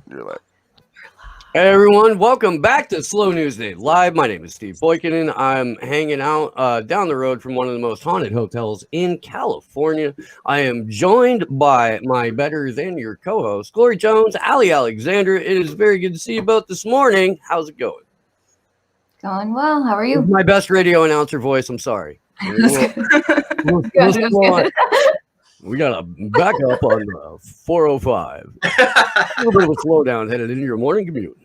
You're like, hey everyone, welcome back to Slow News Day Live. My name is Steve Boykinen. I'm hanging out down the road from one of the most haunted hotels in California. I am joined by my better than your co-host, Glory Jones, Ali Alexandra. It is very good to see you both this morning. How's it going? Going well. How are you? My best radio announcer voice. I'm sorry. We got a back up on 405. A little bit of a slowdown headed into your morning commute.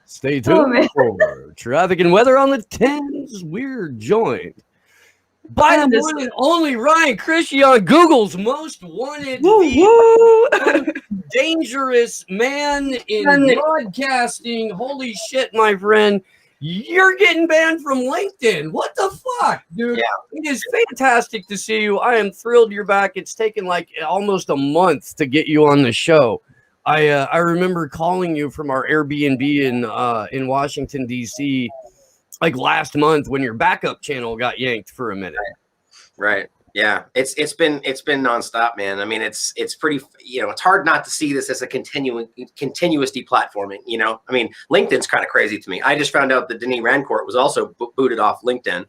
Stay tuned for traffic and weather on the 10s. We're joined by the one and only Ryan Krishy on Google's most wanted, dangerous man in broadcasting. Holy shit, my friend. You're getting banned from LinkedIn. What the fuck, dude? Yeah. It is fantastic to see you. I am thrilled you're back. It's taken like almost a month to get you on the show. I remember calling you from our Airbnb in Washington, D.C. like last month when your backup channel got yanked for a minute. Right. Yeah, it's been nonstop, man. I mean, it's pretty, it's hard not to see this as a continuous deplatforming. I mean, LinkedIn's kind of crazy to me. I just found out that Denis Rancourt was also booted off LinkedIn.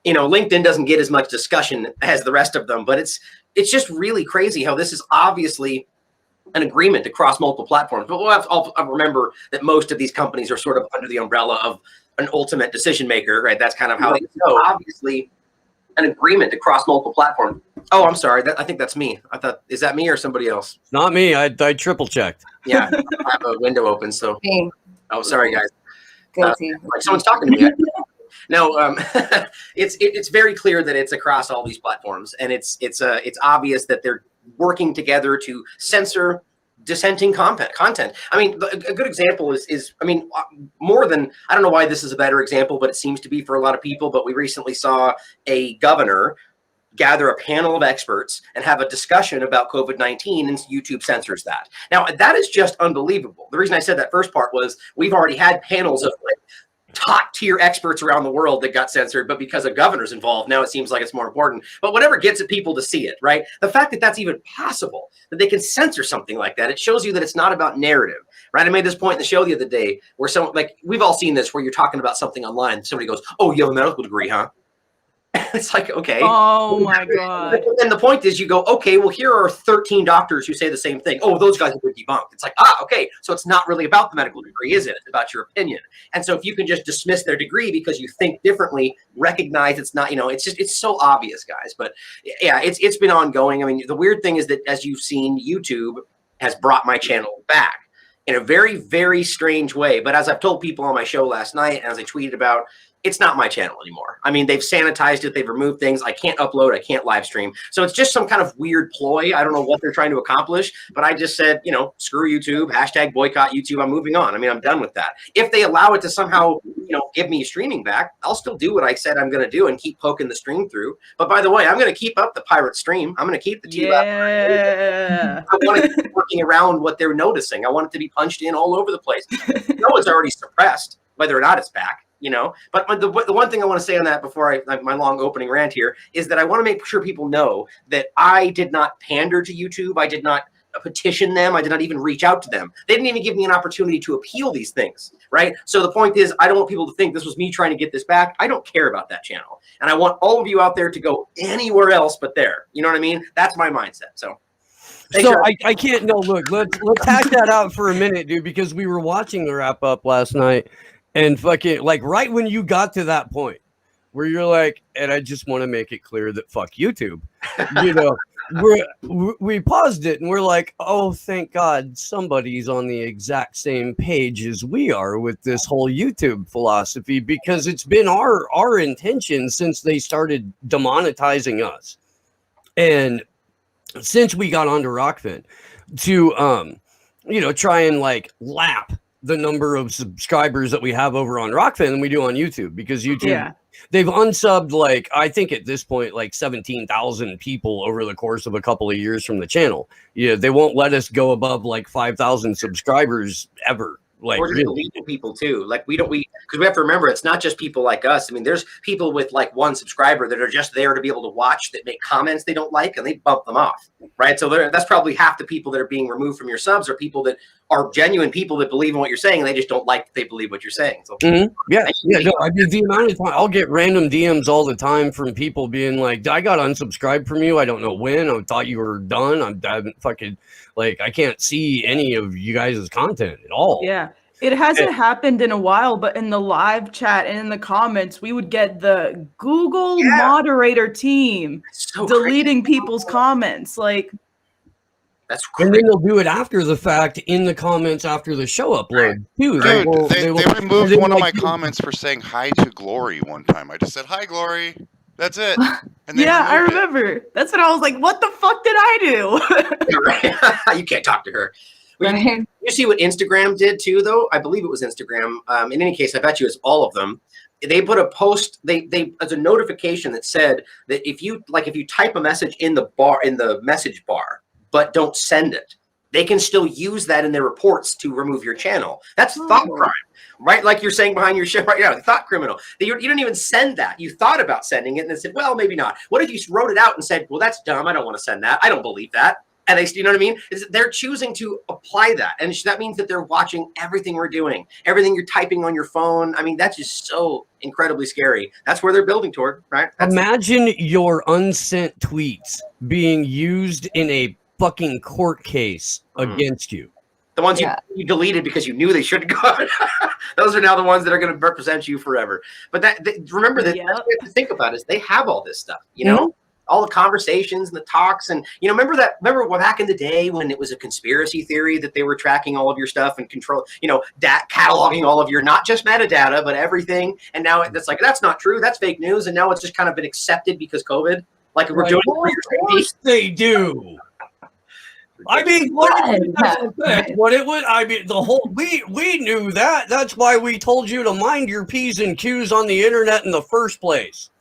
LinkedIn doesn't get as much discussion as the rest of them, but it's just really crazy how this is obviously an agreement to cross multiple platforms. But I'll remember that most of these companies are sort of under the umbrella of an ultimate decision maker, right? That's kind of how they go. Obviously, an agreement to cross multiple platforms. Oh, I'm sorry. I think that's me. I thought, is that me or somebody else? Not me. I triple checked. Yeah, I have a window open. So, oh, sorry, guys. Like someone's talking to me. No, it's very clear that it's across all these platforms, and it's obvious that they're working together to censor dissenting content. I mean, a good example is more than, I don't know why this is a better example, but it seems to be for a lot of people. But we recently saw a governor gather a panel of experts and have a discussion about COVID-19, and YouTube censors that. Now, that is just unbelievable. The reason I said that first part was we've already had panels of like top tier experts around the world that got censored, but because a governor's involved, now it seems like it's more important. But whatever gets at people to see it, right? The fact that that's even possible, that they can censor something like that, it shows you that it's not about narrative, right? I made this point in the show the other day where we've all seen this, where you're talking about something online, somebody goes, "Oh, you have a medical degree, huh?" It's like, okay. Oh my God. And the point is, you go, okay, well, here are 13 doctors who say the same thing. Oh, those guys have been debunked. It's like, okay. So it's not really about the medical degree, is it? It's about your opinion. And so if you can just dismiss their degree because you think differently, recognize it's not, it's so obvious, guys. But yeah, it's been ongoing. I mean, the weird thing is that, as you've seen, YouTube has brought my channel back in a very, very strange way. But as I've told people on my show last night, and as I tweeted about, it's not my channel anymore. I mean, they've sanitized it. They've removed things. I can't upload. I can't live stream. So it's just some kind of weird ploy. I don't know what they're trying to accomplish, but I just said, screw YouTube, #boycott YouTube. I'm moving on. I mean, I'm done with that. If they allow it to somehow, give me streaming back, I'll still do what I said I'm going to do and keep poking the stream through. But by the way, I'm going to keep up the pirate stream. I'm going to keep the Yeah. I want to keep working around what they're noticing. I want it to be punched in all over the place. It's already suppressed, whether or not it's back. But the one thing I want to say on that before my long opening rant here is that I want to make sure people know that I did not pander to YouTube. I did not petition them. I did not even reach out to them. They didn't even give me an opportunity to appeal these things, right? So the point is, I don't want people to think this was me trying to get this back. I don't care about that channel. And I want all of you out there to go anywhere else but there. You know what I mean? That's my mindset. So I can't, no, look, let's hack that out for a minute, dude, because we were watching the wrap up last night. And fucking, like, right when you got to that point where you're like, and I just want to make it clear that fuck YouTube, we paused it and we're like, oh, thank God somebody's on the exact same page as we are with this whole YouTube philosophy, because it's been our intention since they started demonetizing us. And since we got onto Rockfin to, try and like lap the number of subscribers that we have over on Rockfin than we do on YouTube, because YouTube, they've unsubbed, like, I think at this point, like 17,000 people over the course of a couple of years from the channel. Yeah. They won't let us go above like 5,000 subscribers ever. Like, we're just deleting people too. Like because we have to remember, it's not just people like us. I mean, there's people with like one subscriber that are just there to be able to watch, that make comments they don't like, and they bump them off, right? So that's probably half the people that are being removed from your subs are people that are genuine people that believe in what you're saying, and they just don't like that they believe what you're saying. So Yeah. No, I mean, the amount of time I'll get random DMs all the time from people being like, I got unsubscribed from you. I don't know when. I thought you were done. I'm fucking like, I can't see any of you guys' content at all. Yeah. It hasn't happened in a while, but in the live chat and in the comments, we would get the Google moderator team deleting people's comments. Like, that's and crazy. then they'll do it after the fact in the comments after the show upload too. Dude, they removed one of my comments for saying hi to Glory one time. I just said hi, Glory. That's it. And yeah, I remember. That's what I was like. What the fuck did I do? You can't talk to her. Right. You see what Instagram did too, though? I believe it was Instagram. In any case, I bet you it's all of them. They put a post. They as a notification that said that if you type a message in the message bar, but don't send it, they can still use that in their reports to remove your channel. That's thought crime, right? Like you're saying behind your show right now, thought criminal. You didn't even send that. You thought about sending it and then said, well, maybe not. What if you wrote it out and said, well, that's dumb. I don't want to send that. I don't believe that. And you know what I mean? They're choosing to apply that. And that means that they're watching everything we're doing, everything you're typing on your phone. I mean, that's just so incredibly scary. That's where they're building toward, right? Imagine your unsent tweets being used in a fucking court case against you. The ones you deleted because you knew they shouldn't go. Those are now the ones that are going to represent you forever. But remember that that's what you have to think about is they have all this stuff, you know? All the conversations and the talks, and remember back in the day when it was a conspiracy theory that they were tracking all of your stuff and cataloging all of your not just metadata but everything, and now it's like that's not true, that's fake news, and now it's just kind of been accepted because COVID, like we're doing it. Of course they do. I mean, what it would. I mean, the whole we knew that. That's why we told you to mind your P's and Q's on the internet in the first place.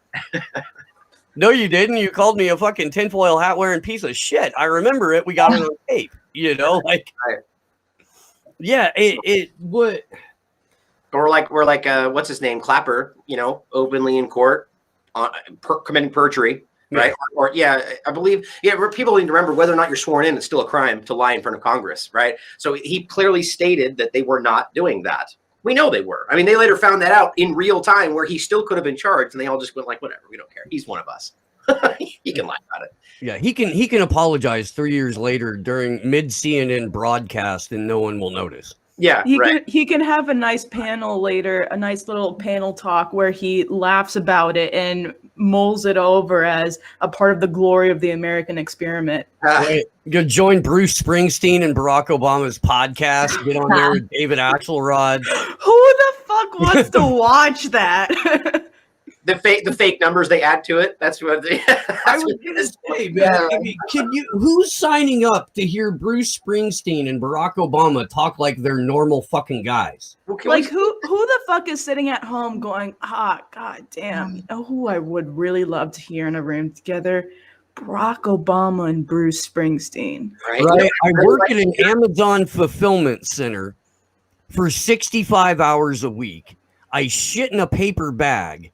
No, you didn't. You called me a fucking tinfoil hat wearing piece of shit. I remember it. We got it on tape. Yeah, it would. Or like what's his name, Clapper? Openly in court, committing perjury, right? Or I believe people need to remember whether or not you're sworn in, it's still a crime to lie in front of Congress, right? So he clearly stated that they were not doing that. We know they were. I mean, they later found that out in real time where he still could have been charged, and they all just went like, whatever, we don't care. He's one of us. He can lie about it. Yeah, he can apologize 3 years later during mid-CNN broadcast, and no one will notice. Yeah, he can have a nice panel later, a nice little panel talk where he laughs about it and mulls it over as a part of the glory of the American experiment. Right. You join Bruce Springsteen and Barack Obama's podcast. Get on there with David Axelrod. Who the fuck wants to watch that? The fake numbers they add to it. That's what they. I was gonna say, man. I mean, who's signing up to hear Bruce Springsteen and Barack Obama talk like they're normal fucking guys? Like who the fuck is sitting at home going, god damn, you know who I would really love to hear in a room together? Barack Obama and Bruce Springsteen. Right. I work at an Amazon fulfillment center for 65 hours a week. I shit in a paper bag.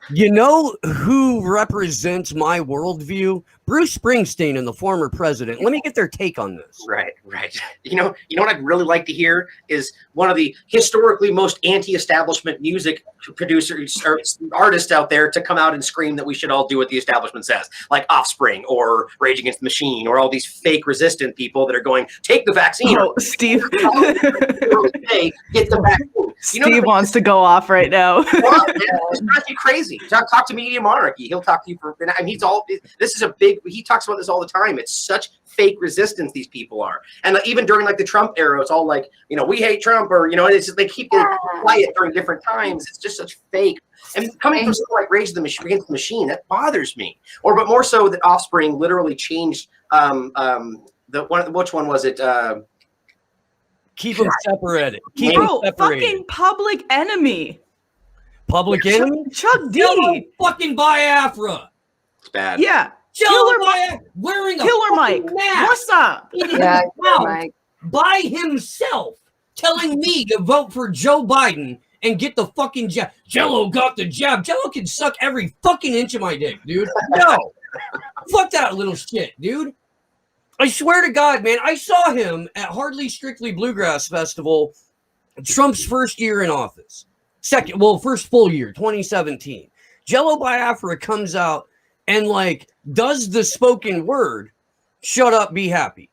You know who represents my worldview? Bruce Springsteen and the former president. Let me get their take on this. Right. You know what I'd really like to hear is one of the historically most anti-establishment music producers or artists out there to come out and scream that we should all do what the establishment says, like Offspring or Rage Against the Machine or all these fake resistant people that are going, take the vaccine. Oh, Steve. Get the vaccine. Steve wants to go off right now. It's not you crazy. Talk to Media Monarchy. He'll talk to you for. And he's all. This is a big. He talks about this all the time. It's such fake resistance these people are, and even during like the Trump era, it's all like we hate Trump or it's just, they keep getting quiet during different times. It's just such fake. And coming from something like Rage Against the Machine, that bothers me. But more so that Offspring literally changed. Which one was it? Keep them separated. Keep them separated. Fucking Public Enemy. Public Enemy? Chuck D. Yellow fucking Biafra. It's bad. Yeah. Killer Mike wearing a Killer Mike. mask. What's up? Mike. By himself, telling me to vote for Joe Biden and get the fucking jab. Jello got the jab. Jello can suck every fucking inch of my dick, dude. No. Fuck that little shit, dude. I swear to God, man, I saw him at Hardly Strictly Bluegrass Festival, Trump's first year in office. First full year, 2017. Jello Biafra comes out and like does the spoken word, shut up, be happy.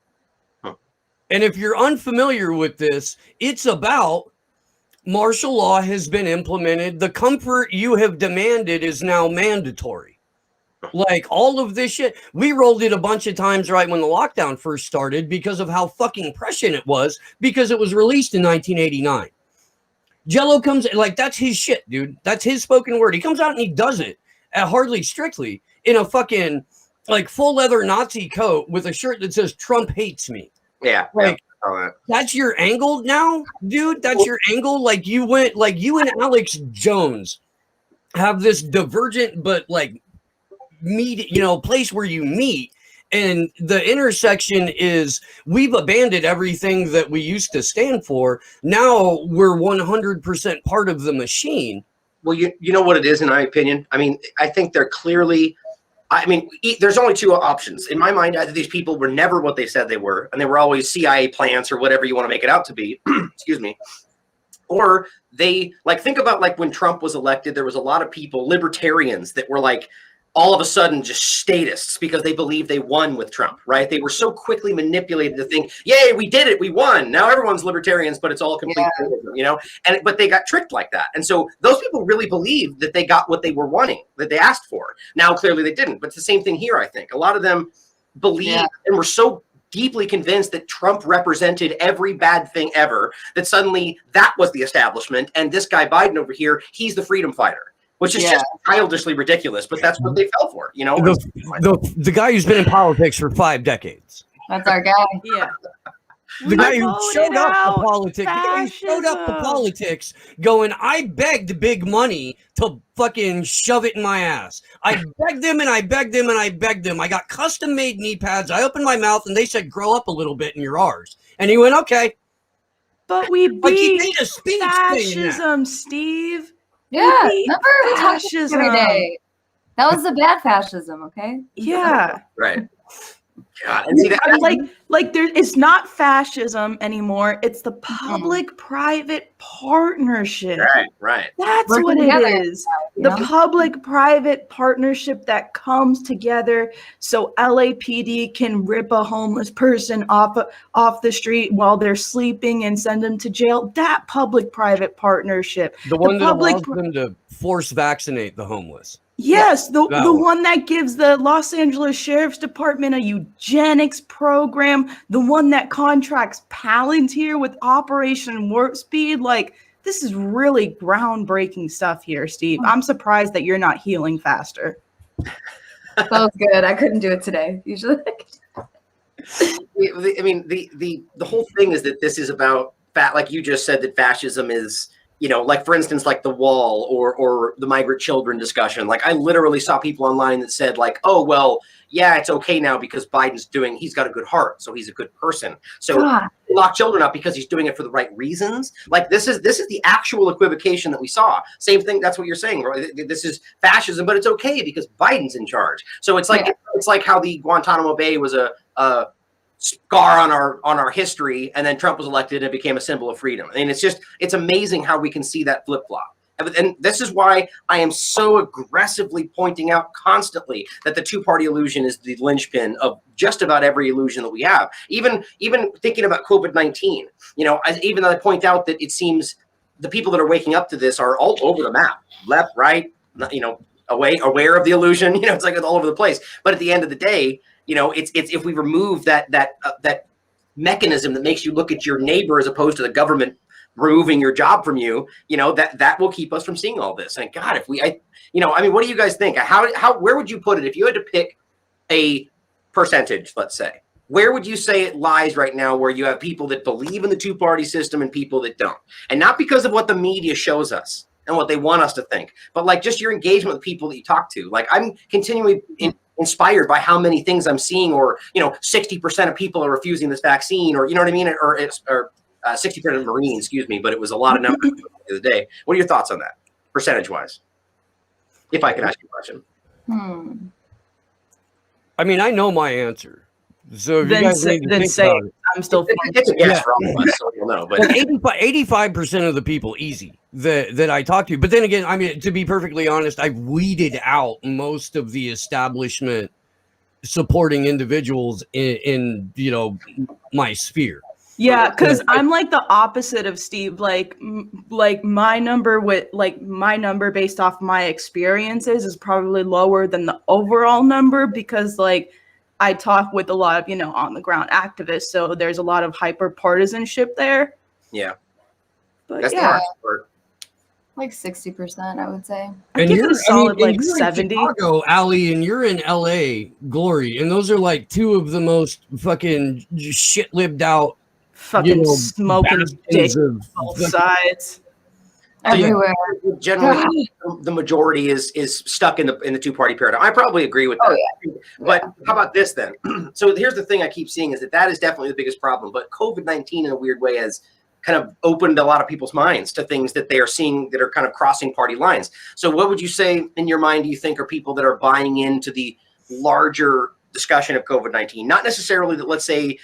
Huh. And if you're unfamiliar with this, it's about martial law has been implemented. The comfort you have demanded is now mandatory. Like all of this shit, we rolled it a bunch of times right when the lockdown first started because of how fucking prescient it was, because it was released in 1989. Jello comes, like, that's his shit, dude. That's his spoken word. He comes out and he does it at Hardly Strictly in a fucking like full leather Nazi coat with a shirt that says Trump hates me. Yeah. Like, yeah. that's your angle now, dude. That's your angle. Like you and Alex Jones have this divergent, but like place where you meet, and the intersection is we've abandoned everything that we used to stand for. Now we're 100% part of the machine. Well, you know what it is, in my opinion. I mean, I think they're clearly. I mean, there's only two options in my mind. Either these people were never what they said they were, and they were always CIA plants or whatever you want to make it out to be. Excuse me. Or they think about like when Trump was elected, there was a lot of people, libertarians, that were like all of a sudden just statists because they believed they won with Trump, right? They were so quickly manipulated to think, yay, we did it, we won. Now everyone's libertarians, but it's all complete, but they got tricked like that. And so those people really believed that they got what they were wanting, that they asked for. Now, clearly they didn't, but it's the same thing here, I think. A lot of them believed and were so deeply convinced that Trump represented every bad thing ever, that suddenly that was the establishment. And this guy Biden over here, he's the freedom fighter. Which is just childishly ridiculous, but that's what they fell for, The guy who's been in politics for 5 decades. That's our guy. Yeah. The guy who showed up to politics. The guy who showed up to politics going, I begged big money to fucking shove it in my ass. I begged them and I begged them and I begged them. I got custom made knee pads. I opened my mouth and they said, grow up a little bit and you're ours. And he went, okay. But we beat made a speech fascism, Steve. Yeah, remember we talked the other day. That was the bad fascism, okay? Yeah. Right. God, and see that it's not fascism anymore. It's the public-private partnership. Right. That's Working what together, it is. The public-private partnership that comes together so LAPD can rip a homeless person off the street while they're sleeping and send them to jail. That public-private partnership. The one that allows them to force vaccinate the homeless. Yes, the one that gives the Los Angeles Sheriff's Department a eugenics program, the one that contracts Palantir with Operation Warp Speed. Like, this is really groundbreaking stuff here, Steve. I'm surprised that you're not healing faster. That was good. I couldn't do it today. Usually. I mean, the whole thing is that this is about like you just said, that fascism is, like, for instance, like the wall or the migrant children discussion. Like, I literally saw people online that said like, oh, well, yeah, it's okay now because he's got a good heart. So he's a good person. So lock children up because he's doing it for the right reasons. Like, this is the actual equivocation that we saw. Same thing. That's what you're saying, right? This is fascism, but it's okay because Biden's in charge. So it's like, it's like how the Guantanamo Bay was a scar on our history, and then Trump was elected and it became a symbol of freedom. I mean, it's amazing how we can see that flip-flop. And this is why I am so aggressively pointing out constantly that the two-party illusion is the linchpin of just about every illusion that we have. Even thinking about COVID-19, even though I point out that it seems the people that are waking up to this are all over the map, left, right, aware of the illusion. It's like it's all over the place. But at the end of the day, it's if we remove that mechanism that makes you look at your neighbor as opposed to the government removing your job from you, that will keep us from seeing all this. And God, what do you guys think? Where would you put it if you had to pick a percentage? Let's say, where would you say it lies right now, where you have people that believe in the two-party system and people that don't, and not because of what the media shows us and what they want us to think, but like just your engagement with people that you talk to. Like, I'm continually inspired by how many things I'm seeing, or 60% of people are refusing this vaccine, or you know what I mean, or 60% of Marines, excuse me, but it was a lot of numbers the other day. What are your thoughts on that, percentage-wise? If I can ask you a question. I mean, I know my answer, So if you Then guys say, need to then think say about it. I'm still fine. It's a guess Yeah. for all of us, so you'll know. But Like 85% of the people easy that I talk to. But then again, I mean, to be perfectly honest, I've weeded out most of the establishment supporting individuals in my sphere. Yeah, because I'm like the opposite of Steve. Like my number based off my experiences is probably lower than the overall number because like I talk with a lot of on the ground activists, so there's a lot of hyper partisanship there. yeah, But that's the yeah, hard part. Like 60%, I would say. I give it a solid and like you're 70. in Chicago, Allie, and you're in LA, Glory, and those are like two of the most fucking shit lived out, Fucking smoking dick bastions of both fucking- sides. Everywhere. Generally, the majority is stuck in the two-party paradigm. I probably agree with that. Oh, But how about this then? So here's the thing I keep seeing is that is definitely the biggest problem. But COVID-19 in a weird way has kind of opened a lot of people's minds to things that they are seeing that are kind of crossing party lines. So what would you say in your mind do you think are people that are buying into the larger discussion of COVID-19? Not necessarily that, let's say,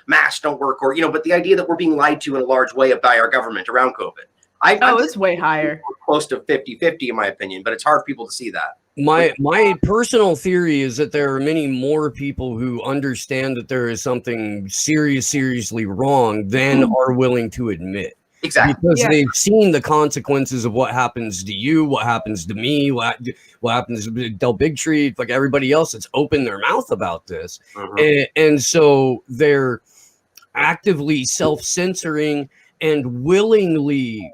masks don't work or, but the idea that we're being lied to in a large way by our government around COVID. It's way higher. Close to 50-50 in my opinion, but it's hard for people to see that. My personal theory is that there are many more people who understand that there is something seriously wrong than are willing to admit. Exactly. Because they've seen the consequences of what happens to you, what happens to me, what happens to Del Bigtree, like everybody else that's opened their mouth about this. And so they're actively self-censoring and willingly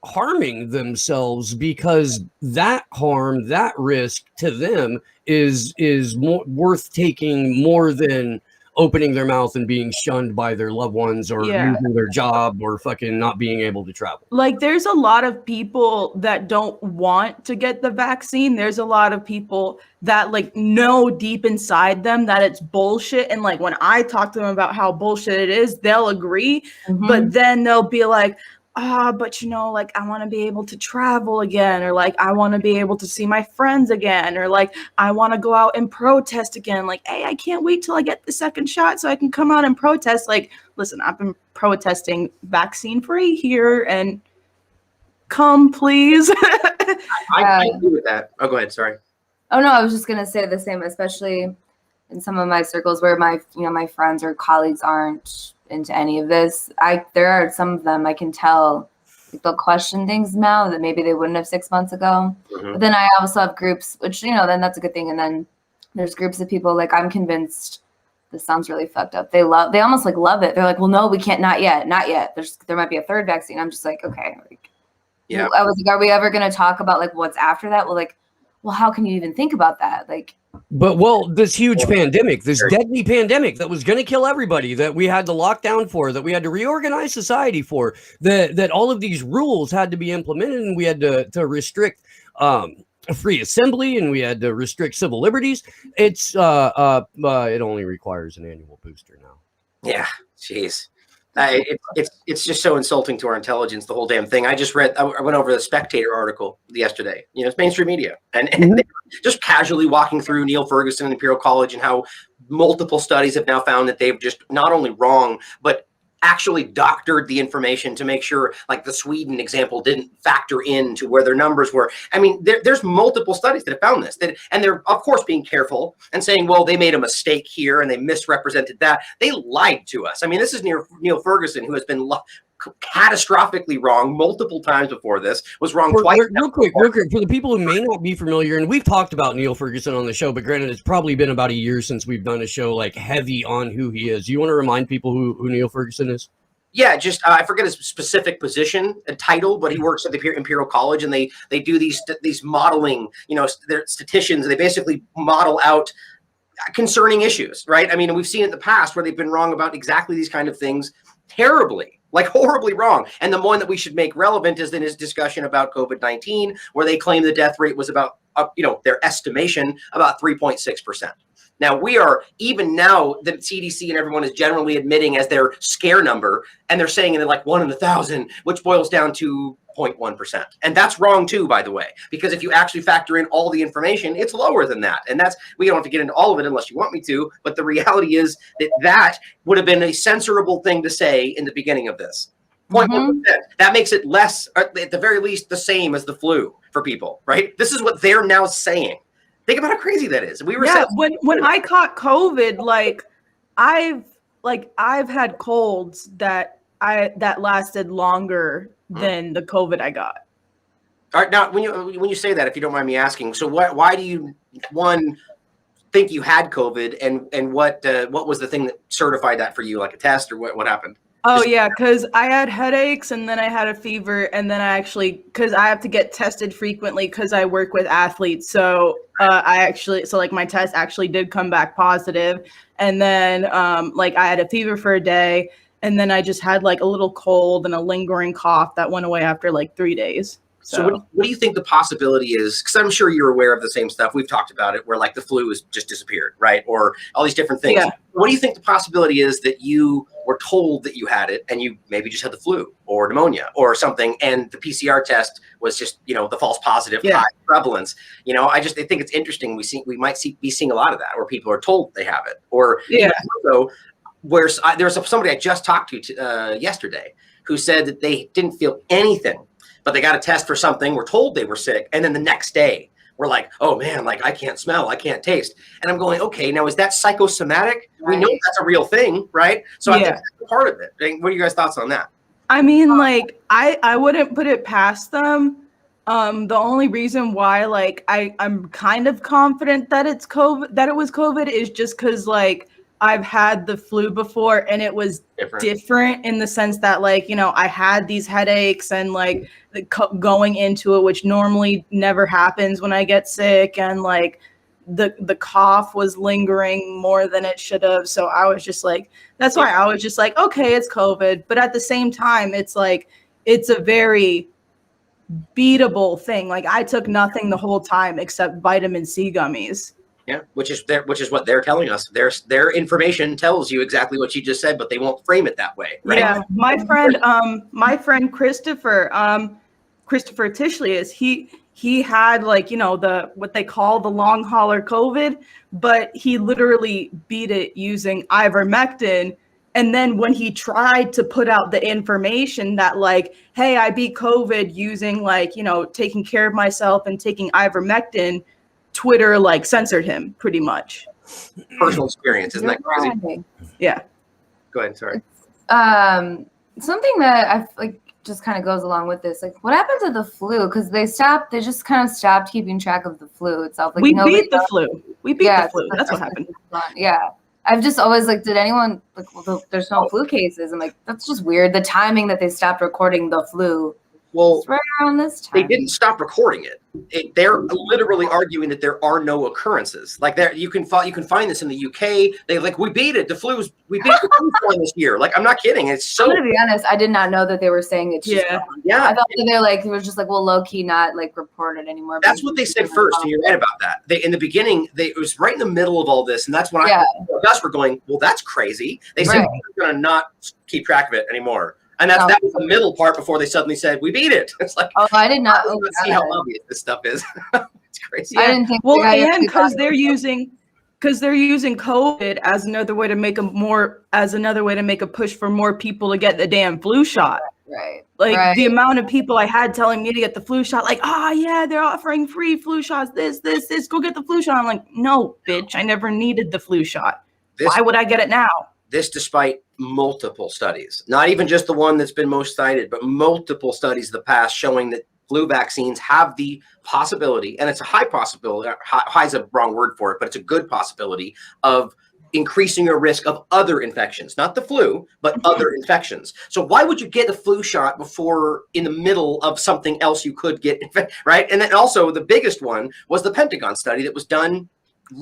harming themselves because that harm, that risk to them is more worth taking more than opening their mouth and being shunned by their loved ones or losing their job or fucking not being able to travel. Like there's a lot of people that don't want to get the vaccine. There's a lot of people that like know deep inside them that it's bullshit. And like when I talk to them about how bullshit it is, they'll agree. But then they'll be like, but like I want to be able to travel again, or like I want to be able to see my friends again, or like I want to go out and protest again. Like, hey, I can't wait till I get the second shot so I can come out and protest. Like, listen, I've been protesting vaccine free here, and come please. I agree with that. Oh, go ahead. Sorry. Oh no, I was just gonna say the same, especially in some of my circles where my my friends or colleagues aren't into any of this. There are some of them I can tell like, they'll question things now that maybe they wouldn't have 6 months ago. But then I also have groups, which then that's a good thing. And then there's groups of people like I'm convinced this sounds really fucked up. They almost like love it. They're like, well, no, we can't, not yet. There might be a third vaccine. I'm just like, okay. Like, I was like, are we ever gonna talk about like what's after that? Well, how can you even think about that? Like, but this huge pandemic, this deadly pandemic that was going to kill everybody, that we had to lock down for, that we had to reorganize society for, that all of these rules had to be implemented, and we had to restrict free assembly, and we had to restrict civil liberties. It only requires an annual booster now. Yeah, jeez. It's just so insulting to our intelligence, the whole damn thing. I went over the Spectator article yesterday. It's mainstream media, and they just casually walking through Neil Ferguson and Imperial College and how multiple studies have now found that they've just not only wrong, but actually doctored the information to make sure, like the Sweden example didn't factor into where their numbers were. I mean, there's multiple studies that have found this, and they're of course being careful and saying, well, they made a mistake here and they misrepresented that. They lied to us. I mean, this is Neil Ferguson, who has been catastrophically wrong multiple times before this, was wrong twice. Real quick, for the people who may not be familiar, and we've talked about Neil Ferguson on the show, but granted, it's probably been about a year since we've done a show like heavy on who he is. You want to remind people who Neil Ferguson is? Yeah, just I forget his specific position and title, but he works at the Imperial College, and they do these modeling. They're statisticians. They basically model out concerning issues, right? I mean, we've seen in the past where they've been wrong about exactly these kind of things terribly. Like horribly wrong. And the one that we should make relevant is in his discussion about COVID-19, where they claim the death rate was about, their estimation, about 3.6%. Now, we are, even now, the CDC and everyone is generally admitting as their scare number, and they're saying in like 1 in 1,000, which boils down to 0.1%. And that's wrong too, by the way, because if you actually factor in all the information, it's lower than that. And we don't have to get into all of it unless you want me to, but the reality is that would have been a censorable thing to say in the beginning of this. 0.1%. That makes it less, or at the very least, the same as the flu for people, right? This is what they're now saying. Think about how crazy that is. We were when I caught COVID, like I've had colds that lasted longer than the COVID I got. All right, now when you say that, if you don't mind me asking, so why do you think you had COVID, and what was the thing that certified that for you, like a test, or what happened? Oh yeah, because I had headaches and then I had a fever, and then because I have to get tested frequently because I work with athletes. So my test actually did come back positive, and then I had a fever for a day, and then I just had like a little cold and a lingering cough that went away after like 3 days. So what do you think the possibility is? Because I'm sure you're aware of the same stuff. We've talked about it, where like the flu has just disappeared, right? Or all these different things. Yeah. What do you think the possibility is that you were told that you had it and you maybe just had the flu or pneumonia or something, and the PCR test was just, the false positive, high prevalence? I think it's interesting. We might be seeing a lot of that, where people are told they have it, or so. Where there's somebody I just talked to yesterday who said that they didn't feel anything, but they got a test for something, were told they were sick, and then the next day we're like, oh man, like I can't smell, I can't taste. And I'm going, okay, now is that psychosomatic? Right. We know that's a real thing, right? So I think that's part of it. What are you guys' thoughts on that? I mean, like I wouldn't put it past them. The only reason why I'm kind of confident that it was COVID is just because like I've had the flu before, and it was different in the sense that I had these headaches and like going into it, which normally never happens when I get sick, and like the cough was lingering more than it should have. So I was just like, that's why I was just like, okay, it's COVID. But at the same time, it's like, it's a very beatable thing. Like I took nothing the whole time except vitamin C gummies. Yeah, which is what they're telling us. Their information tells you exactly what you just said, but they won't frame it that way, right? Yeah, my friend Christopher Tishlius, he had what they call the long hauler COVID, but he literally beat it using ivermectin. And then when he tried to put out the information that like, hey, I beat COVID using taking care of myself and taking ivermectin, Twitter censored him pretty much. Personal experience, isn't that crazy? Yeah. Go ahead. Sorry. Something that I just kind of goes along with this. Like, what happened to the flu? Because they just kind of stopped keeping track of the flu itself. Like, we beat the flu. We beat the flu. That's what happened. Yeah. I've just always did anyone there's no flu cases? I'm like, that's just weird. The timing that they stopped recording the flu. Well, right around this time. They didn't stop recording it. They're literally arguing that there are no occurrences. Like you can find this in the UK. They we beat it. We beat the flu one this year. Like I'm not kidding. It's so. I'm gonna be honest. I did not know that they were saying it's just yeah. I thought that it was just low key not reported anymore. That's what they said first. And you're right about that. In the beginning, it was right in the middle of all this, and that's when us were going, well, that's crazy. They said we're gonna not keep track of it anymore. And that was the middle part before they suddenly said, we beat it. It's like, I did not see how obvious this stuff is. It's crazy. Yeah. I didn't think and because they're using COVID as another way to make a push for more people to get the damn flu shot. Right. The amount of people I had telling me to get the flu shot, they're offering free flu shots, this, go get the flu shot. I'm like, no, bitch, I never needed the flu shot. Why would I get it now? This despite multiple studies, not even just the one that's been most cited, but multiple studies in the past showing that flu vaccines have the possibility, and it's a high possibility, high is a wrong word for it, but it's a good possibility of increasing your risk of other infections, not the flu, but other infections. So why would you get a flu shot before in the middle of something else you could get, right? And then also the biggest one was the Pentagon study that was done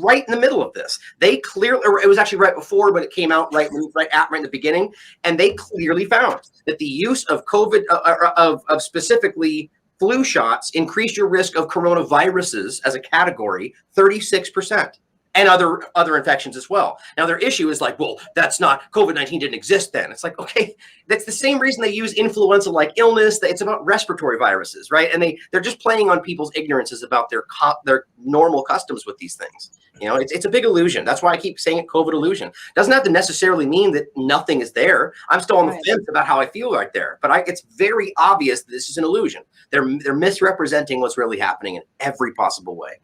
right in the middle of this. They clearly, or it was actually right before, but it came out right in the beginning, and they clearly found that the use of COVID, of specifically flu shots, increased your risk of coronaviruses as a category 36%. and other infections as well. Now their issue is like, well, that's not, COVID-19 didn't exist then. It's like, okay, that's the same reason they use influenza-like illness. It's about respiratory viruses, right? And they're just playing on people's ignorances about their normal customs with these things. You know, it's a big illusion. That's why I keep saying it, COVID illusion. Doesn't have to necessarily mean that nothing is there. I'm still on the fence about how I feel right there, but it's very obvious that this is an illusion. They're misrepresenting what's really happening in every possible way.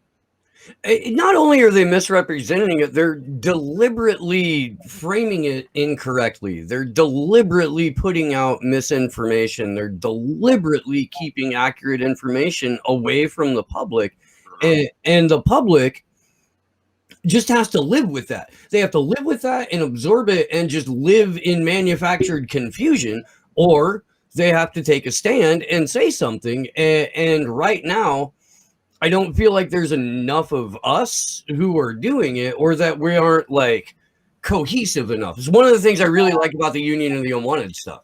Not only are they misrepresenting it, they're deliberately framing it incorrectly. They're deliberately putting out misinformation. They're deliberately keeping accurate information away from the public. And the public just has to live with that. They have to live with that and absorb it and just live in manufactured confusion, or they have to take a stand and say something. And right now, I don't feel like there's enough of us who are doing it, or that we aren't like cohesive enough. It's one of the things I really like about the Union of the Unwanted stuff,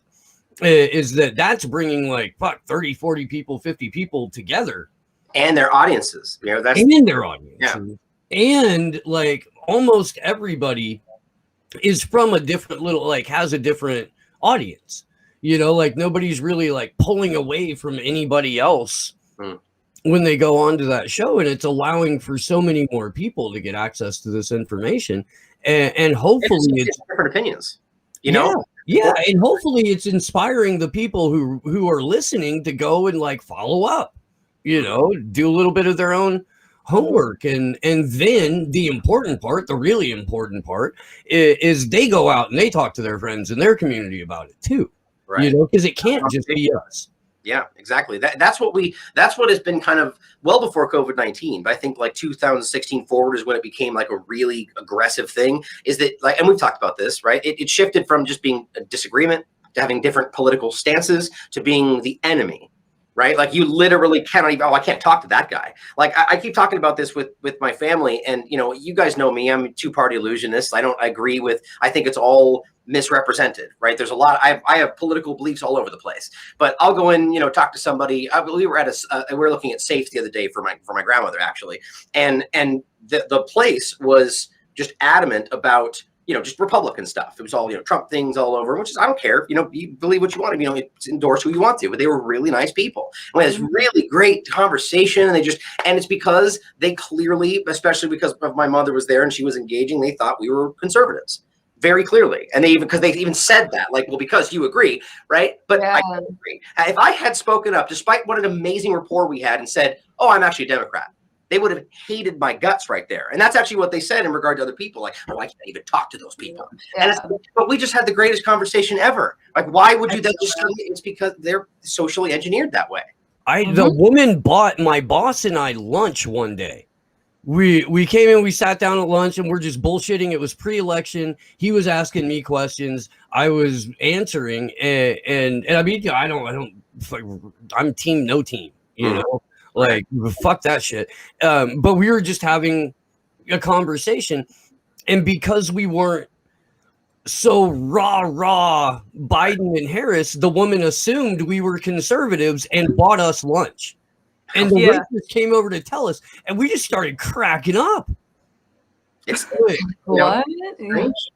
is that's bringing like 30, 40 people, 50 people together. And their audiences, you know, that's and their audiences. Yeah. And like almost everybody is from a different has a different audience, you know, like nobody's really like pulling away from anybody else when they go on to that show, and it's allowing for so many more people to get access to this information, and hopefully it's different opinions, you know. Yeah, and hopefully it's inspiring the people who are listening to go and like follow up, you know, do a little bit of their own homework, and then the important part, the really important part, is they go out and they talk to their friends in their community about it too, right? You know, because it can't just be us. Yeah, exactly. That's what has been kind of well before COVID-19, but I think like 2016 forward is when it became like a really aggressive thing. Is that like, and we've talked about this, right? It shifted from just being a disagreement to having different political stances to being the enemy. Right? Like you literally cannot even, I can't talk to that guy. Like I keep talking about this with my family, and you know, you guys know me, I'm a two-party illusionist. I agree with, I think it's all misrepresented, right? There's a lot, I have political beliefs all over the place, but I'll go in, you know, talk to somebody. We were at we were looking at safes the other day for my grandmother actually. And the place was just adamant about, you know, just Republican stuff. It was all, you know, Trump things all over, which is, I don't care. You know, you believe what you want to, you know, endorse who you want to, but they were really nice people. We had this really great conversation, and and it's because they clearly, especially because of my mother was there and she was engaging, they thought we were conservatives very clearly. And because they even said that, like, well, because you agree, right? But I don't agree. If I had spoken up, despite what an amazing rapport we had, and said, oh, I'm actually a Democrat, they would have hated my guts right there. And that's actually what they said in regard to other people. Like, oh, I can't even talk to those people. Yeah. But we just had the greatest conversation ever. Like, why would you then just, it's because they're socially engineered that way. The woman bought my boss and I lunch one day. We came in, we sat down at lunch, and we're just bullshitting. It was pre-election. He was asking me questions. I was answering. And I mean, I'm team, no team, you know? Like, fuck that shit. But we were just having a conversation. And because we weren't so raw Biden and Harris, the woman assumed we were conservatives and bought us lunch. And the waitress came over to tell us, and we just started cracking up. It's what?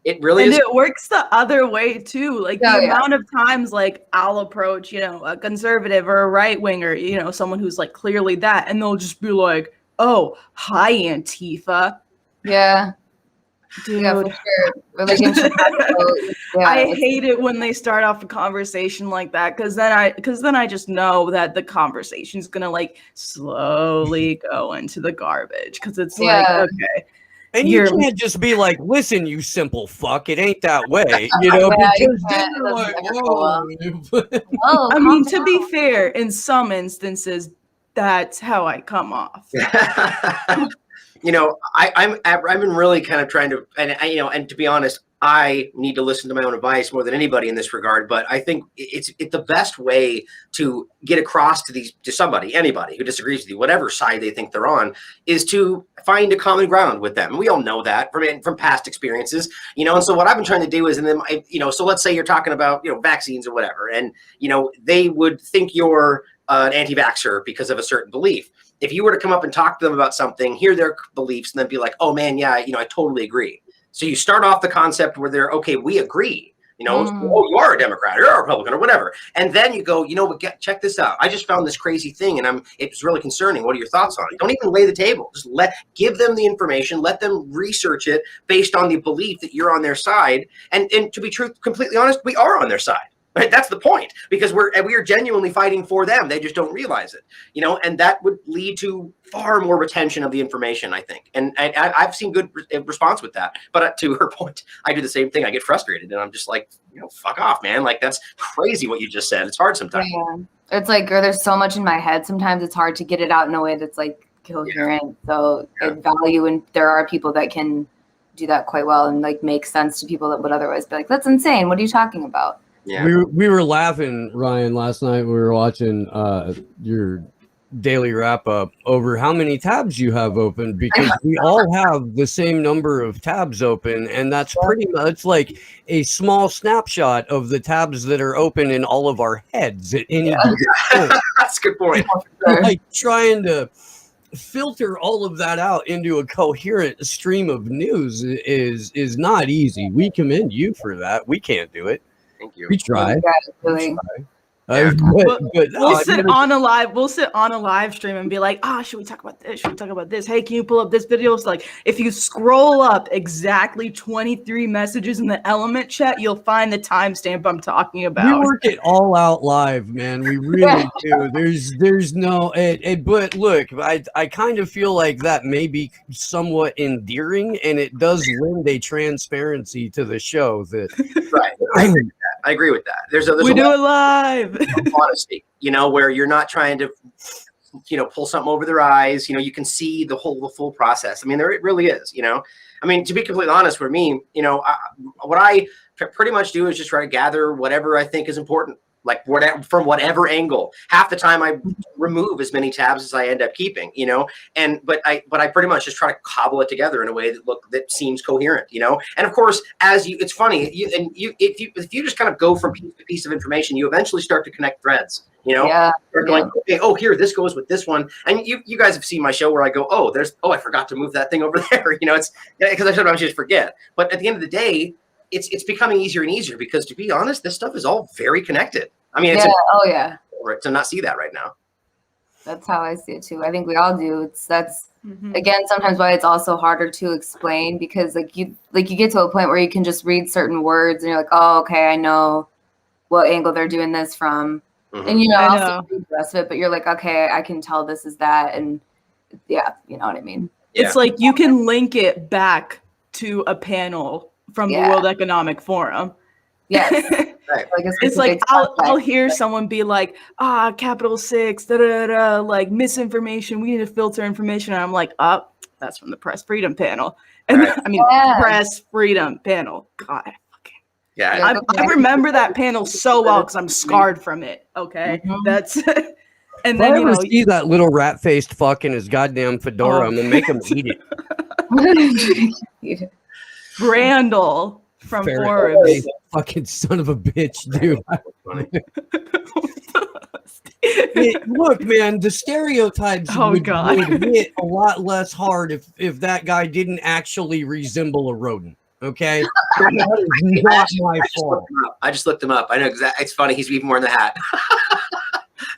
It really is. And it works the other way too. Like the amount of times, like I'll approach, you know, a conservative or a right winger, you know, someone who's like clearly that, and they'll just be like, "Oh, hi, Antifa." Yeah, dude. Yeah, for sure. Or like I hate it when they start off a conversation like that, because then I just know that the conversation's gonna like slowly go into the garbage, because it's like, okay. And you can't just be like, listen, you simple fuck, it ain't that way, you know, because then you're like, whoa. I mean, to be fair, in some instances, that's how I come off. You know, I've been really kind of trying to, and to be honest, I need to listen to my own advice more than anybody in this regard. But I think it's the best way to get across to anybody who disagrees with you, whatever side they think they're on, is to find a common ground with them. We all know that from past experiences, you know. And so what I've been trying to do is, so let's say you're talking about, you know, vaccines or whatever, and you know they would think you're an anti-vaxxer because of a certain belief. if you were to come up and talk to them about something, hear their beliefs, and then be like, oh man, yeah, I totally agree. So you start off the concept where they're, okay, we agree. Oh, you are a Democrat, or you're a Republican, or whatever. And then you go, check this out. I just found this crazy thing, and it's really concerning. What are your thoughts on it? Don't even lay the table. Just give them the information. Let them research it based on the belief that you're on their side. And to be completely honest, we are on their side. Right? That's the point, because we are genuinely fighting for them. They just don't realize it, and that would lead to far more retention of the information, I think. And I've seen good response with that. But to her point, I do the same thing. I get frustrated, and I'm just like, fuck off, man. Like, that's crazy what you just said. It's hard sometimes. Yeah. It's like, there's so much in my head. Sometimes it's hard to get it out in a way that's like coherent. Yeah. So I value, and there are people that can do that quite well and like make sense to people that would otherwise be like, that's insane. What are you talking about? Yeah. We were laughing, Ryan, last night. We were watching your daily wrap up over how many tabs you have open, because we all have the same number of tabs open, and that's pretty much like a small snapshot of the tabs that are open in all of our heads at any given point. That's a good point. Like trying to filter all of that out into a coherent stream of news is not easy. We commend you for that. We can't do it. Thank you. We try. Really. We'll sit on a live stream and be like, should we talk about this? Should we talk about this? Hey, can you pull up this video? It's like, if you scroll up exactly 23 messages in the Element chat, you'll find the timestamp I'm talking about. We work it all out live, man. We really do. There's no, but look, I kind of feel like that may be somewhat endearing, and it does lend a transparency to the show that. Right. I agree with that. There's we do it live. Honesty, where you're not trying to, pull something over their eyes. You can see the full process. I mean, it really is. I mean, to be completely honest with me, what I pretty much do is just try to gather whatever I think is important, like from whatever angle. Half the time I remove as many tabs as I end up keeping, but I pretty much just try to cobble it together in a way that seems coherent, and of course, it's funny, if you just kind of go from piece to piece of information, you eventually start to connect threads, Start going, okay, here, this goes with this one. And you guys have seen my show where I go, I forgot to move that thing over there. It's because I sometimes just forget, but at the end of the day, it's becoming easier and easier, because to be honest, this stuff is all very connected. I mean, to not see that right now. That's how I see it too. I think we all do. Again, sometimes why it's also harder to explain, because you get to a point where you can just read certain words and you're like, oh, okay, I know what angle they're doing this from. Mm-hmm. And also read the rest of it, but you're like, okay, I can tell this is that, and you know what I mean? Yeah. It's like you can link it back to a panel from the World Economic Forum. Yes. Right. It's like I'll hear someone be like, capital 6, like misinformation. We need to filter information. And I'm like, that's from the Press Freedom Panel. And Press Freedom Panel. God, I remember that panel so well because I'm scarred from it. Okay, that's. And then I see that little rat-faced fuck in his goddamn fedora, I'm gonna make him eat it. Brandel from Forbes. Fucking son of a bitch, dude. Look, man, the stereotypes would hit a lot less hard if that guy didn't actually resemble a rodent. Okay, that is not my fault. I just looked him up. I know exactly. It's funny. He's even wearing the hat.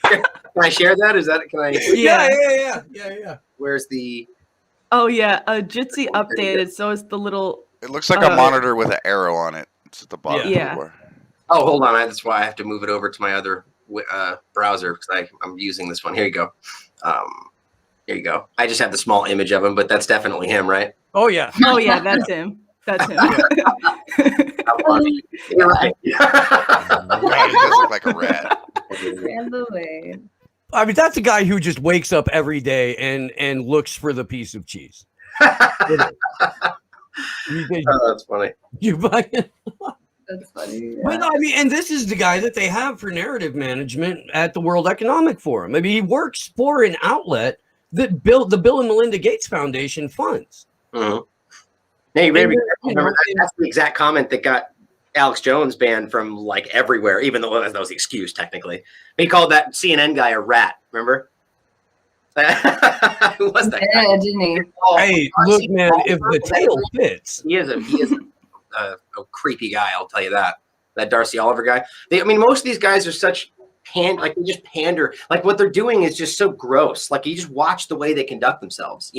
Can I share that? Can I? Yeah. Where's the? Oh yeah, Jitsi updated, so it's the little. It looks like a monitor with an arrow on it. It's at the bottom. Yeah. Oh, hold on. That's why I have to move it over to my other browser, because I'm using this one. Here you go. Here you go. I just have the small image of him, but that's definitely him, right? Oh yeah. Oh yeah, that's him. That's him. You're right. He does look like a rat. I mean, that's a guy who just wakes up every day and looks for the piece of cheese. That's funny. You buy it? That's funny. Yeah. But I mean, and this is the guy that they have for narrative management at the World Economic Forum. I mean, he works for an outlet that built the Bill and Melinda Gates Foundation funds. Mm-hmm. Hey, remember that's the exact comment that got Alex Jones banned from like everywhere, even though that was the excuse technically. He called that CNN guy a rat. Remember? Who was that? Yeah, didn't he? Oh, Hey, look, man, if the tail fits. He is a creepy guy. I'll tell you that. That Darcy Oliver guy. Most of these guys are such they just pander. Like what they're doing is just so gross. Like you just watch the way they conduct themselves.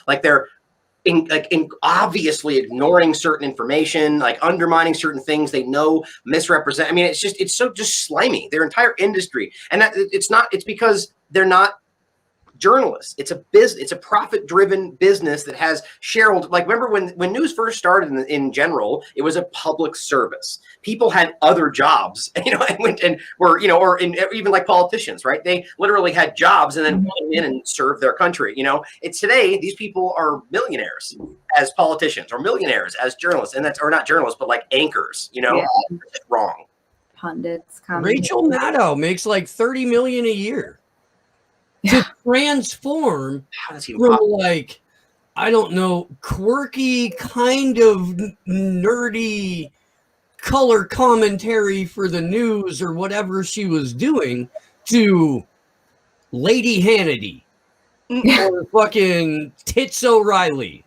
Like they're obviously ignoring certain information, like undermining certain things they know misrepresent. It's so just slimy. Their entire industry, and it's because they're not journalists. It's a business. It's a profit-driven business that has shareholders. Like remember when news first started in general, it was a public service. People had other jobs, and were even like politicians, right? They literally had jobs and then went in and served their country. It's today these people are millionaires as politicians or millionaires as journalists, and or not journalists, but like anchors. It's wrong. Pundits. Rachel Maddow makes like $30 million a year. To transform from like, I don't know, quirky kind of nerdy color commentary for the news or whatever she was doing to Lady Hannity or fucking Tits O'Reilly,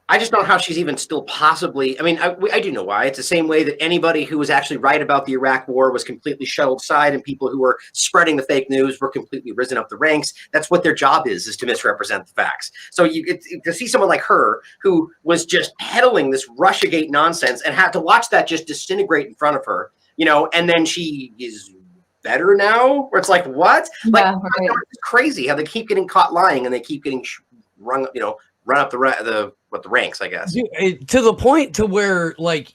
I just don't know how she's even still possibly. I do know why. It's the same way that anybody who was actually right about the Iraq War was completely shuttled aside, and people who were spreading the fake news were completely risen up the ranks. That's what their job is to misrepresent the facts. So to see someone like her who was just peddling this Russiagate nonsense and had to watch that just disintegrate in front of her, and then she is better now, where it's like, what? Yeah, It's crazy how they keep getting caught lying and they keep getting run up the ranks, I guess. To the point to where like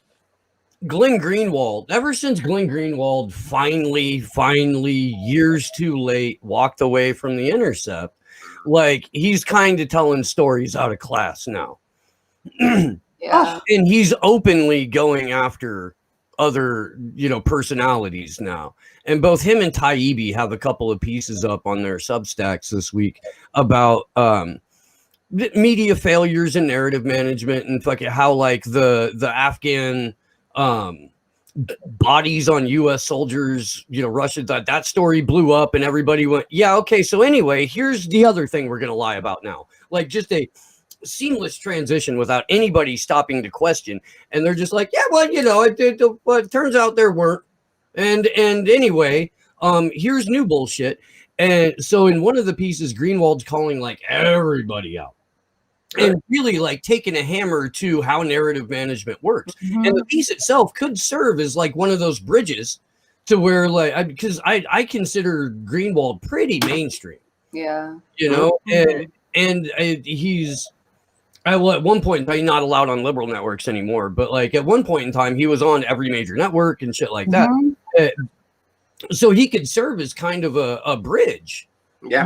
Glenn Greenwald, ever since Glenn Greenwald finally years too late walked away from The Intercept, like he's kind of telling stories out of class now. Yeah. And he's openly going after other, personalities now. And both him and Taibbi have a couple of pieces up on their Substacks this week about media failures and narrative management and fucking how like the Afghan bodies on US soldiers, Russia, that story blew up and everybody went, yeah, okay, so anyway, here's the other thing we're gonna lie about now. Like just a seamless transition without anybody stopping to question. And they're just like, yeah, well, it turns out there weren't. And anyway, here's new bullshit. And so in one of the pieces, Greenwald's calling like everybody out. And really like taking a hammer to how narrative management works. Mm-hmm. And the piece itself could serve as like one of those bridges to where like, because I consider Greenwald pretty mainstream. Yeah. And he's, at one point in time, not allowed on liberal networks anymore, but like at one point in time, he was on every major network and shit like that. So he could serve as kind of a bridge. Yeah.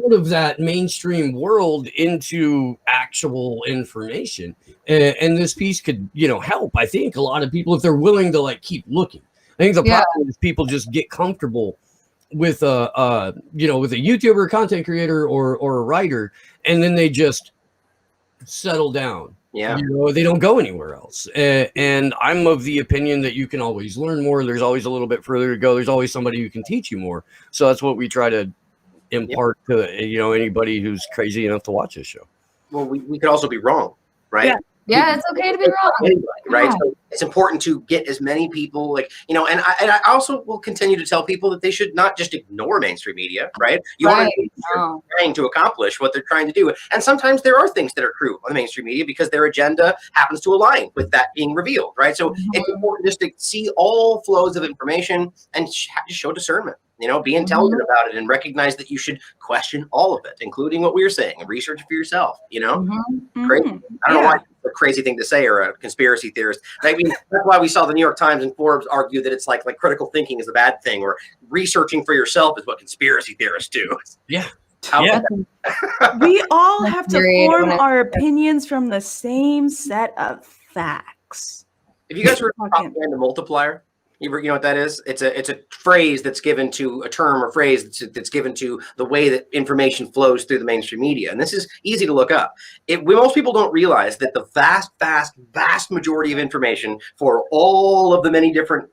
Out of that mainstream world into actual information. And this piece could, help, I think, a lot of people if they're willing to like keep looking. I think the problem is people just get comfortable with with a YouTuber, content creator or a writer, and then they just settle down. Yeah. They don't go anywhere else. And I'm of the opinion that you can always learn more. There's always a little bit further to go. There's always somebody who can teach you more. So that's what we try to impart to anybody who's crazy enough to watch this show. Well, we could also be wrong, right? Yeah, it's okay to be wrong. Right? Yeah. So it's important to get as many people and I also will continue to tell people that they should not just ignore mainstream media, right? You want to be trying to accomplish what they're trying to do. And sometimes there are things that are true on the mainstream media because their agenda happens to align with that being revealed, right? So it's important just to see all flows of information and just show discernment. Be intelligent about it and recognize that you should question all of it, including what we were saying, and research for yourself. Crazy. I don't know why it's a crazy thing to say or a conspiracy theorist. That's why we saw the New York Times and Forbes argue that it's like critical thinking is a bad thing, or researching for yourself is what conspiracy theorists do. Yeah. We all have to form our opinions from the same set of facts. If you guys were propaganda multiplier, you know what that is? It's a phrase that's given to a term or phrase that's given to the way that information flows through the mainstream media. And this is easy to look up. Most people don't realize that the vast majority of information for all of the many different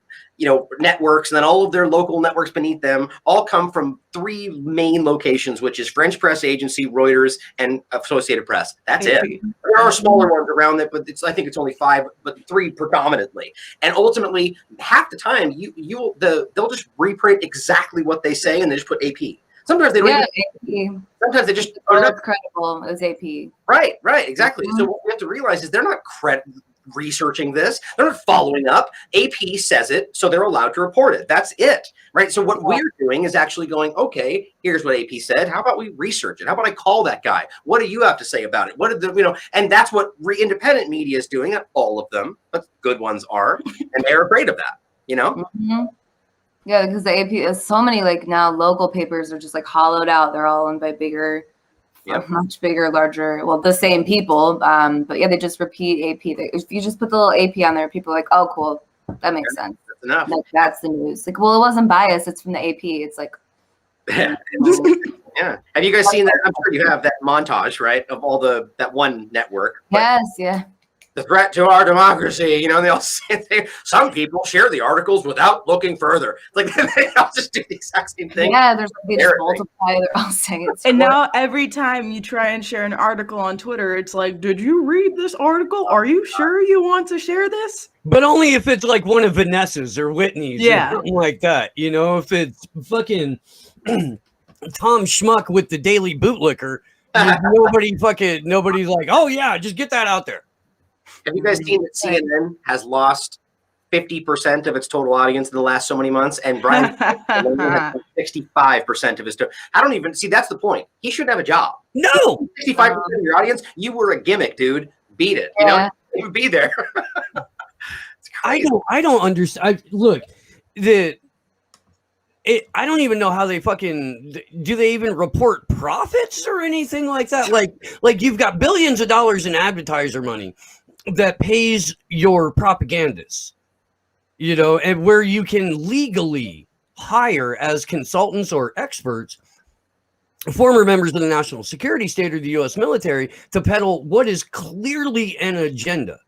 networks, and then all of their local networks beneath them all come from 3 main locations, which is French Press Agency, Reuters, and Associated Press. That's it. There are smaller ones around it, but I think it's only 5, but 3 predominantly. And ultimately, half the time, they'll just reprint exactly what they say, and they just put AP. Sometimes they don't. AP. Sometimes they just. That's credible as AP. Right, exactly. So what we have to realize is they're not researching this. They're not following up. AP says it, so they're allowed to report it. That's it, right? So what we're doing is actually going, okay, here's what AP said. How about we research it? How about I call that guy? What do you have to say about it? What did and that's what independent media is doing. Not all of them, but good ones are, and they're afraid of that, Mm-hmm. Yeah, because the AP, so many now local papers are just hollowed out. They're all owned by bigger, much bigger, larger, the same people. But yeah, they just repeat AP. If you just put the little AP on there, people are like, oh, cool, that makes sense. That's enough. That's the news. It wasn't biased. It's from the AP. It's yeah. Have you guys seen that? I'm sure you have that montage, right, of all that one network. Yes, yeah. The threat to our democracy, they all say some people share the articles without looking further. They all just do the exact same thing. Yeah, they just multiply. They're all saying it's. And now every time you try and share an article on Twitter, it's like, did you read this article? Are you sure you want to share this? But only if it's one of Vanessa's or Whitney's or something like that. If it's fucking Tom Schmuck with the Daily Bootlicker, nobody's like, oh yeah, just get that out there. Have you guys seen that CNN has lost 50% of its total audience in the last so many months, and Brian has 65% of his total? I don't even see. That's the point. He shouldn't have a job. No, 65% of your audience. You were a gimmick, dude. Beat it. You would be there. It's crazy. I don't understand. Look, I don't even know how they do they even report profits or anything like that? Like you've got billions of dollars in advertiser money that pays your propagandists, and where you can legally hire as consultants or experts former members of the national security state or the U.S. military to peddle what is clearly an agenda,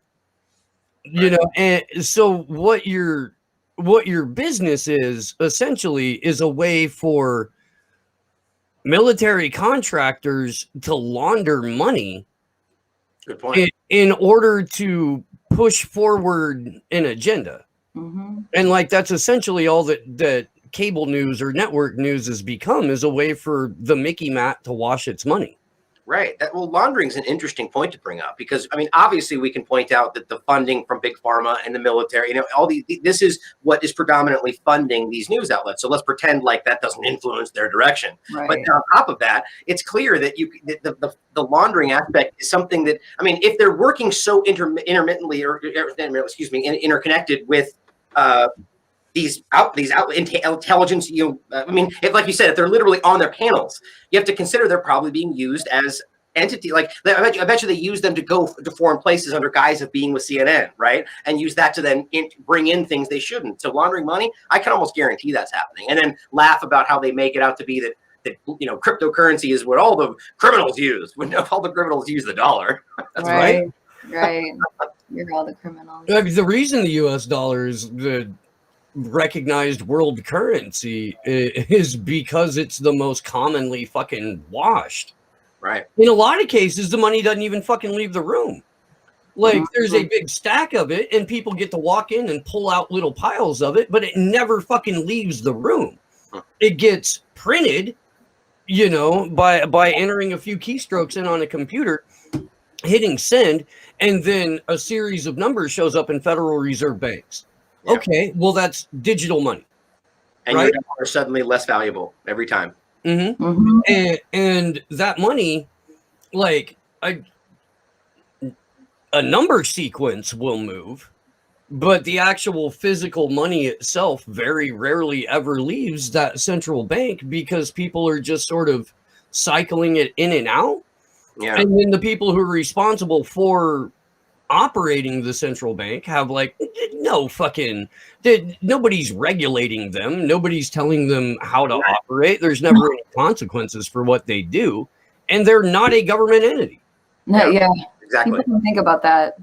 and so what your business is essentially is a way for military contractors to launder money. Good point. In order to push forward an agenda. Mm-hmm. And that's essentially all that cable news or network news has become, is a way for the Mickey Mat to wash its money. Right. Laundering is an interesting point to bring up because, obviously we can point out that the funding from Big Pharma and the military, this is what is predominantly funding these news outlets. So let's pretend like that doesn't influence their direction. Right. But on top of that, it's clear that the laundering aspect is something that, if they're working so intermittently interconnected with these intelligence, if, like you said, if they're literally on their panels, you have to consider they're probably being used as entity. I bet you they use them to go to foreign places under guise of being with CNN, right? And use that to then bring in things they shouldn't. So laundering money, I can almost guarantee that's happening. And then laugh about how they make it out to be that cryptocurrency is what all the criminals use. When all the criminals use the dollar. That's right. Right. You're all the criminals. The reason the U.S. dollar is the recognized world currency is because it's the most commonly fucking washed. Right. In a lot of cases, the money doesn't even fucking leave the room. There's a big stack of it and people get to walk in and pull out little piles of it, but it never fucking leaves the room. It gets printed, by entering a few keystrokes in on a computer, hitting send, and then a series of numbers shows up in Federal Reserve banks. Yeah. Okay, well, that's digital money. And right? Your dollar is suddenly less valuable every time. Mm-hmm. Mm-hmm. And that money, a number sequence will move, but the actual physical money itself very rarely ever leaves that central bank because people are just sort of cycling it in and out. Yeah. And then the people who are responsible for operating the central bank have nobody's regulating them. Nobody's telling them how to operate. There's never any consequences for what they do. And they're not a government entity. No, yeah. Exactly. People can think about that.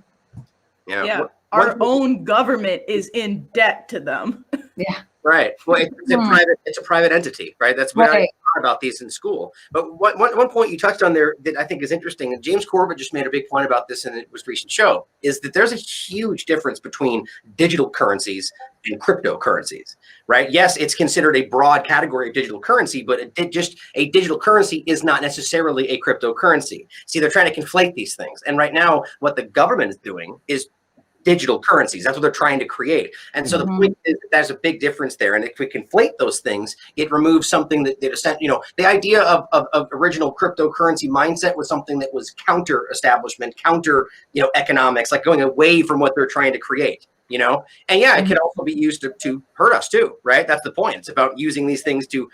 Yeah. our own government is in debt to them. Yeah. Right. Well, it's a private entity, right? That's what I thought about these in school. But one point you touched on there that I think is interesting, and James Corbett just made a big point about this in his recent show, is that there's a huge difference between digital currencies and cryptocurrencies, right? Yes, it's considered a broad category of digital currency, but just a digital currency is not necessarily a cryptocurrency. See, they're trying to conflate these things. And right now, what the government is doing is digital currencies. That's what they're trying to create. And so the point is that there's a big difference there. And if we conflate those things, it removes something that the idea of original cryptocurrency mindset was something that was counter establishment, counter, economics, like going away from what they're trying to create, and it can also be used to hurt us too, right? That's the point. It's about using these things to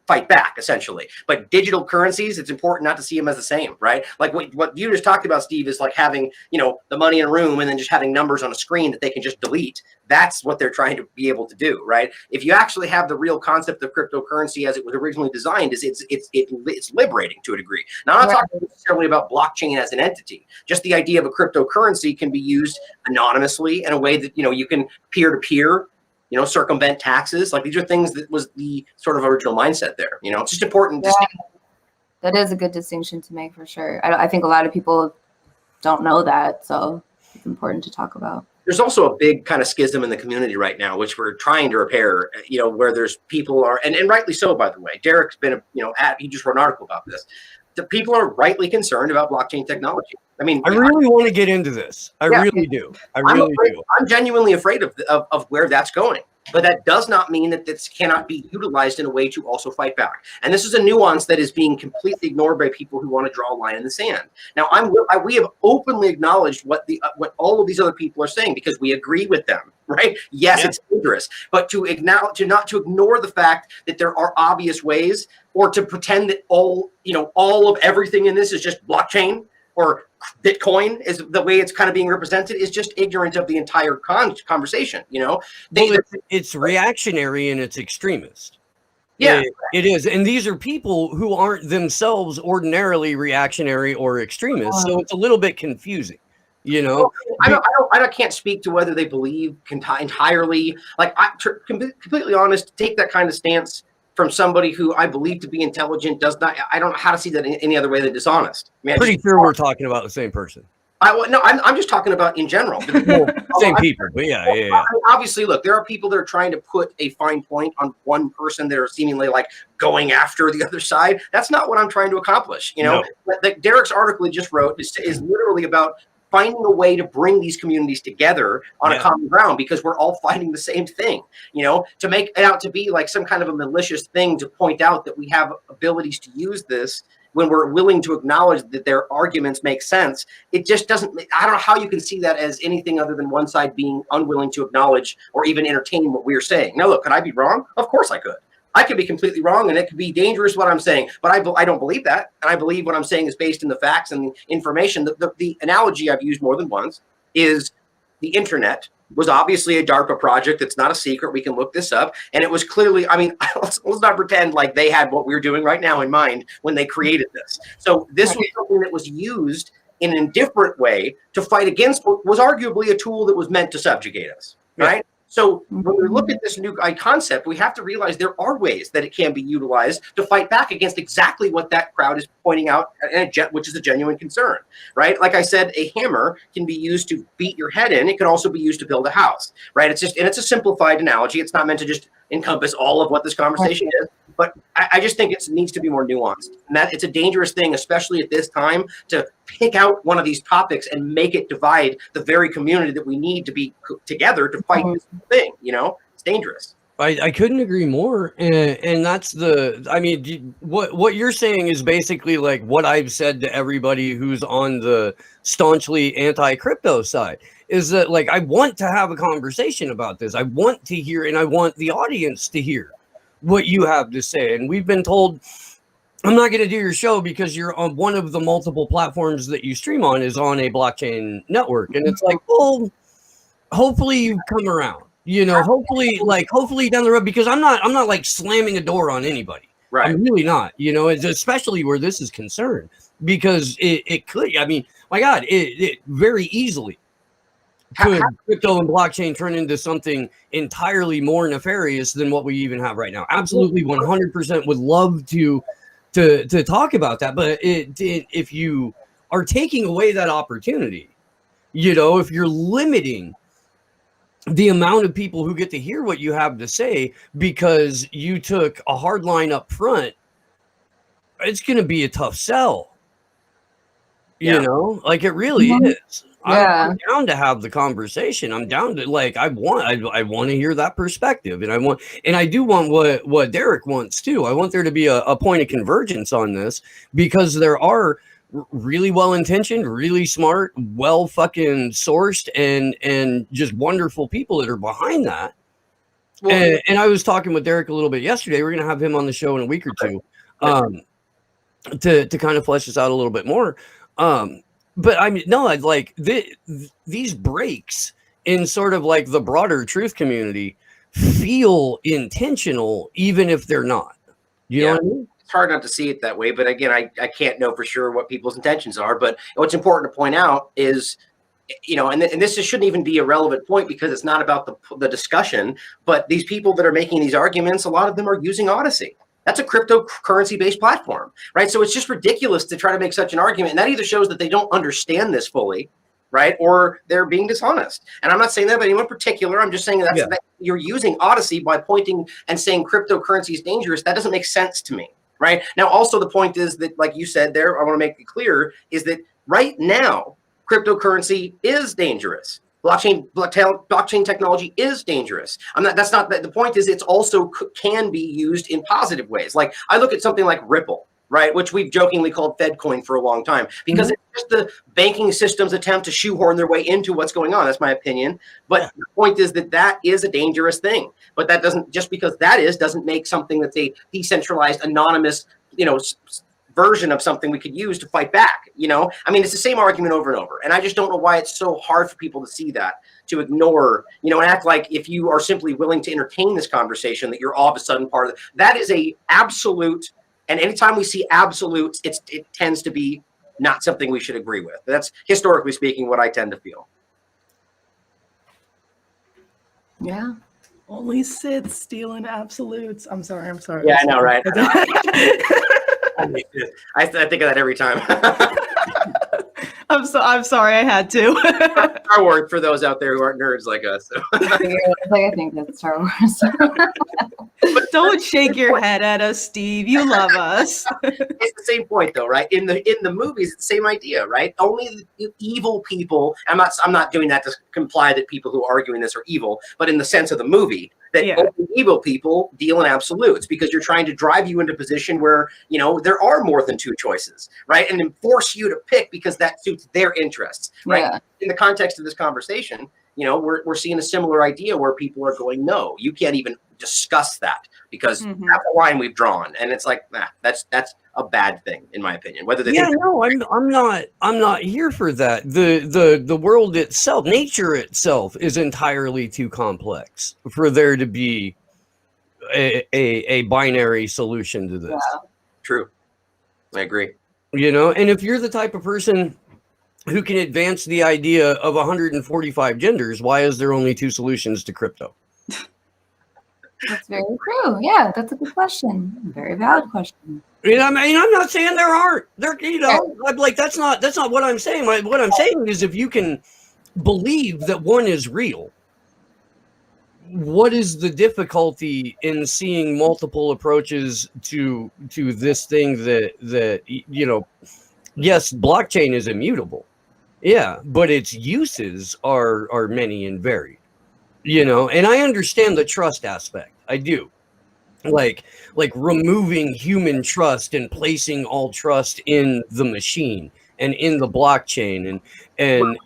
fight back, essentially. But digital currencies, it's important not to see them as the same, right? Like what you just talked about, Steve, is like having, the money in a room and then just having numbers on a screen that they can just delete. That's what they're trying to be able to do, right? If you actually have the real concept of cryptocurrency as it was originally designed, it's liberating to a degree. Now, I'm not talking necessarily about blockchain as an entity. Just the idea of a cryptocurrency can be used anonymously in a way that, you can peer-to-peer, circumvent taxes. Like, these are things that was the sort of original mindset there. It's just important. That is a good distinction to make, for sure. I think a lot of people don't know that, so it's important to talk about. There's also a big kind of schism in the community right now, which we're trying to repair, where there's people are, and rightly so, by the way. Derek's been, he just wrote an article about this. The people are rightly concerned about blockchain technology. I mean, I really want to get into this. I really do. I'm genuinely afraid of where that's going. But that does not mean that this cannot be utilized in a way to also fight back. And this is a nuance that is being completely ignored by people who want to draw a line in the sand. Now, we have openly acknowledged what all of these other people are saying, because we agree with them, right? Yes, it's dangerous, but not to ignore the fact that there are obvious ways, or to pretend that all of everything in this is just blockchain or Bitcoin is the way it's kind of being represented, is just ignorant of the entire conversation. It's reactionary and it's extremist. Yeah, it is. And these are people who aren't themselves ordinarily reactionary or extremist. So it's a little bit confusing, I can't speak to whether they believe entirely. Like, completely honest, take that kind of stance from somebody who I believe to be intelligent does not. I don't know how to see that in any other way than dishonest. Pretty sure we're talking about the same person. I'm just talking about in general. Same people, but yeah. Obviously, look, there are people that are trying to put a fine point on one person that are seemingly like going after the other side. That's not what I'm trying to accomplish. No. But Derek's article he just wrote is literally about finding a way to bring these communities together on a common ground, because we're all fighting the same thing, to make it out to be like some kind of a malicious thing to point out that we have abilities to use this when we're willing to acknowledge that their arguments make sense. It just doesn't, I don't know how you can see that as anything other than one side being unwilling to acknowledge or even entertain what we're saying. Now, look, could I be wrong? Of course I could. I could be completely wrong, and it could be dangerous what I'm saying, but I don't believe that. And I believe what I'm saying is based in the facts and the information. The analogy I've used more than once is the internet was obviously a DARPA project. It's not a secret. We can look this up. And it was clearly, let's not pretend like they had what we're doing right now in mind when they created this. So this was something that was used in a different way to fight against what was arguably a tool that was meant to subjugate us, right? So when we look at this new concept, we have to realize there are ways that it can be utilized to fight back against exactly what that crowd is pointing out, which is a genuine concern, right? Like I said, a hammer can be used to beat your head in. It can also be used to build a house, right? It's a simplified analogy. It's not meant to just encompass all of what this conversation is. But I just think it needs to be more nuanced, and that it's a dangerous thing, especially at this time, to pick out one of these topics and make it divide the very community that we need to be together to fight this thing. It's dangerous. I couldn't agree more, and that's what you're saying is basically like what I've said to everybody who's on the staunchly anti-crypto side, is that like I want to have a conversation about this. I want to hear, and I want the audience to hear what you have to say. And we've been told, I'm not going to do your show because you're on one of the multiple platforms that you stream on is on a blockchain network. And it's like, well, hopefully you come around, hopefully down the road, because I'm not like slamming a door on anybody. Right. I'm really not, it's especially where this is concerned, because it could, my God, it very easily could crypto and blockchain turn into something entirely more nefarious than what we even have right now? Absolutely, 100% would love to talk about that. But if you are taking away that opportunity, if you're limiting the amount of people who get to hear what you have to say because you took a hard line up front, it's going to be a tough sell. Like it really is. Yeah. I'm down to have the conversation. I'm down to I want to hear that perspective, and I do want what Derek wants too. I want there to be a point of convergence on this, because there are really well-intentioned, really smart, well fucking sourced, and just wonderful people that are behind that. Well, and I was talking with Derek a little bit yesterday. We're gonna have him on the show in a week or two, to kind of flesh this out a little bit more. But I mean, no, like these breaks in sort of like the broader truth community feel intentional, even if they're not. You know what I mean? It's hard not to see it that way, but again, I can't know for sure what people's intentions are. But what's important to point out is, and this shouldn't even be a relevant point because it's not about the discussion. But these people that are making these arguments, a lot of them are using Odyssey. That's a cryptocurrency-based platform, right? So it's just ridiculous to try to make such an argument. And that either shows that they don't understand this fully, right? Or they're being dishonest. And I'm not saying that about anyone in particular. I'm just saying that you're using Odyssey by pointing and saying cryptocurrency is dangerous. That doesn't make sense to me, right? Now, also the point is that, like you said there, I want to make it clear, is that right now, cryptocurrency is dangerous. Blockchain technology is dangerous. That's not the point. Is it's also can be used in positive ways. Like I look at something like Ripple, right, which we've jokingly called FedCoin for a long time, because it's just the banking system's attempt to shoehorn their way into what's going on. That's my opinion. But the point is that is a dangerous thing. But that doesn't, just because doesn't make something that's a decentralized, anonymous, version of something we could use to fight back. I mean, it's the same argument over and over. And I just don't know why it's so hard for people to see that, to ignore, and act like if you are simply willing to entertain this conversation, that you're all of a sudden part of it. That is a absolute. And anytime we see absolutes, it tends to be not something we should agree with. That's historically speaking what I tend to feel. Yeah. Only Sith stealing absolutes. I'm sorry. Yeah, I know, right? I think of that every time. I'm sorry, I had to. Star Wars, for those out there who aren't nerds like us. So. I think that's Star Wars. But don't shake your head at us, Steve. You love us. It's the same point, though, right? In the movies, it's the same idea, right? Only the evil people. I'm not doing that to imply that people who are arguing this are evil, but in the sense of the movie, that only evil people deal in absolutes, because you're trying to drive you into a position where there are more than two choices, right? And then force you to pick because that suits their interests, right? Yeah. In the context of this conversation, we're seeing a similar idea where people are going, no, you can't even discuss that because that's the line we've drawn, and it's like, that's a bad thing in my opinion. Whether they I'm not here for that. The world itself, nature itself, is entirely too complex for there to be a binary solution to this. Yeah. True, I agree. And if you're the type of person who can advance the idea of 145 genders, why is there only two solutions to crypto? That's very true. Yeah, that's a good question. Very valid question. I'm not saying there aren't. Like that's not what I'm saying. What I'm saying is, if you can believe that one is real, what is the difficulty in seeing multiple approaches to this thing that yes, blockchain is immutable. Yeah, but its uses are many and varied. And I understand the trust aspect. I do. Like removing human trust and placing all trust in the machine and in the blockchain and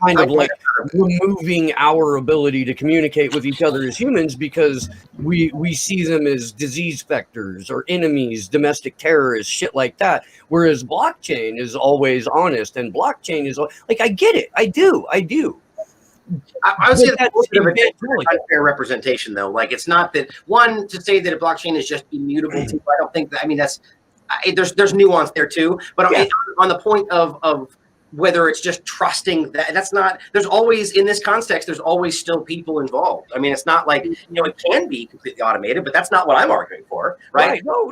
kind of like removing our ability to communicate with each other as humans, because we see them as disease vectors or enemies, domestic terrorists, shit like that. Whereas blockchain is always honest, and blockchain is like, I get it. I do. I would say that's unfair representation, though. Like, it's not that one to say that a blockchain is just immutable. Too, I don't think that. I mean, there's nuance there too. But on the point of whether it's just trusting that's not, there's always, in this context, there's always still people involved. I mean, it's not like, it can be completely automated, but that's not what I'm arguing for, right? No.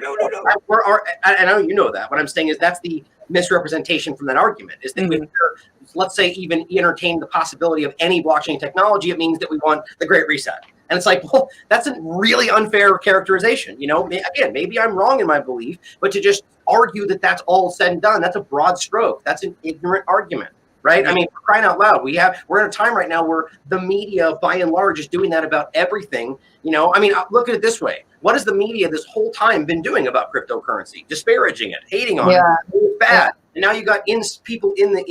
I know you know that. What I'm saying is that's the misrepresentation from that argument, is that if we're, let's say, even entertain the possibility of any blockchain technology, it means that we want the Great Reset. And it's like, well, that's a really unfair characterization. Again, maybe I'm wrong in my belief, but to just argue that that's all said and done, that's a broad stroke. That's an ignorant argument, right? I mean, for crying out loud, we're in a time right now where the media, by and large, is doing that about everything. I mean, look at it this way. What has the media this whole time been doing about cryptocurrency? Disparaging it, hating on it. It's bad. And now you got people in the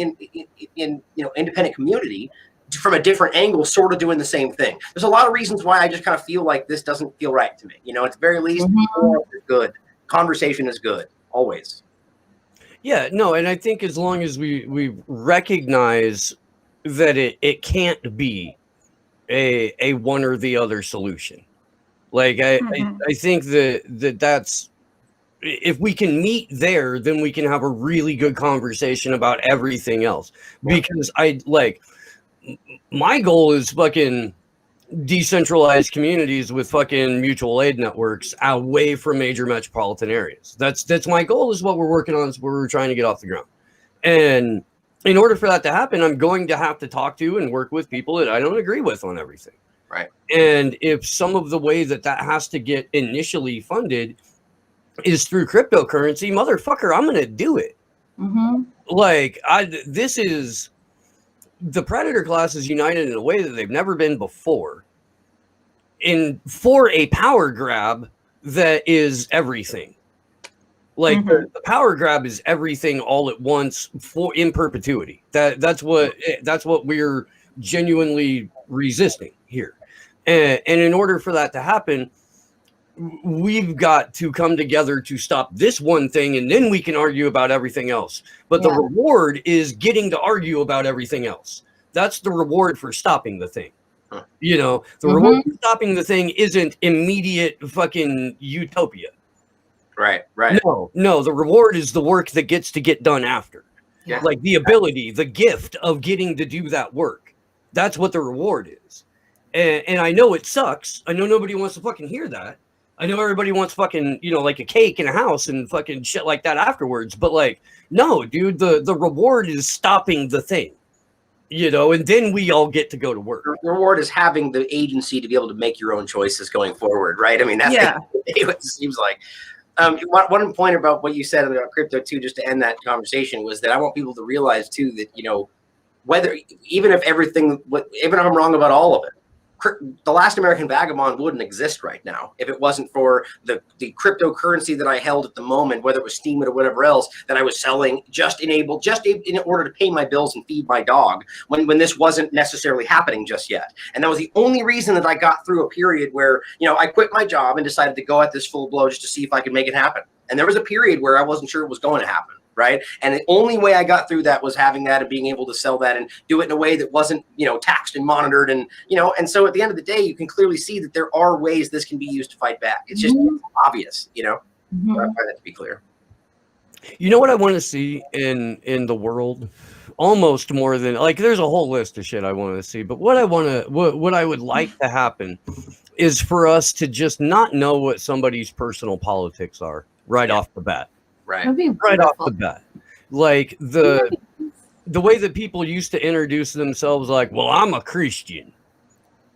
independent community from a different angle, sort of doing the same thing. There's a lot of reasons why I just kind of feel like this doesn't feel right to me. At the very least, it's good. Conversation is good, always. Yeah, no, and I think as long as we recognize that it can't be a one or the other solution. Like I think that's, if we can meet there, then we can have a really good conversation about everything else. Because my goal is fucking decentralized communities with fucking mutual aid networks away from major metropolitan areas. That's my goal, is what we're working on, is what we're trying to get off the ground. And in order for that to happen, I'm going to have to talk to and work with people that I don't agree with on everything. Right. And if some of the way that has to get initially funded is through cryptocurrency, motherfucker, I'm going to do it. This is, the predator class is united in a way that they've never been before, for a power grab that is everything. The power grab is everything all at once, in perpetuity. That's what we're genuinely resisting here. And in order for that to happen, we've got to come together to stop this one thing, and then we can argue about everything else. But the reward is getting to argue about everything else. That's the reward for stopping the thing. The reward for stopping the thing isn't immediate fucking utopia. Right. No, the reward is the work that gets to get done after. Yeah. Like the ability, the gift of getting to do that work. That's what the reward is. And I know it sucks. I know nobody wants to fucking hear that. I know everybody wants fucking, like a cake and a house and fucking shit like that afterwards. But no, dude, the reward is stopping the thing, and then we all get to go to work. The reward is having the agency to be able to make your own choices going forward, right? I mean, that's what it seems like. One point about what you said about crypto too, just to end that conversation, was that I want people to realize too that, even if I'm wrong about all of it, the Last American Vagabond wouldn't exist right now if it wasn't for the cryptocurrency that I held at the moment, whether it was Steemit or whatever else that I was selling, just in order to pay my bills and feed my dog when this wasn't necessarily happening just yet. And that was the only reason that I got through a period where, I quit my job and decided to go at this full blow just to see if I could make it happen. And there was a period where I wasn't sure it was going to happen. Right. And the only way I got through that was having that and being able to sell that and do it in a way that wasn't, taxed and monitored. And, and so at the end of the day, you can clearly see that there are ways this can be used to fight back. It's just obvious, I find that to be clear. You know what I want to see in the world? Almost more than there's a whole list of shit I want to see. But what I would like to happen is for us to just not know what somebody's personal politics are right off the bat. Right. Right off the bat. The way that people used to introduce themselves, well, I'm a Christian.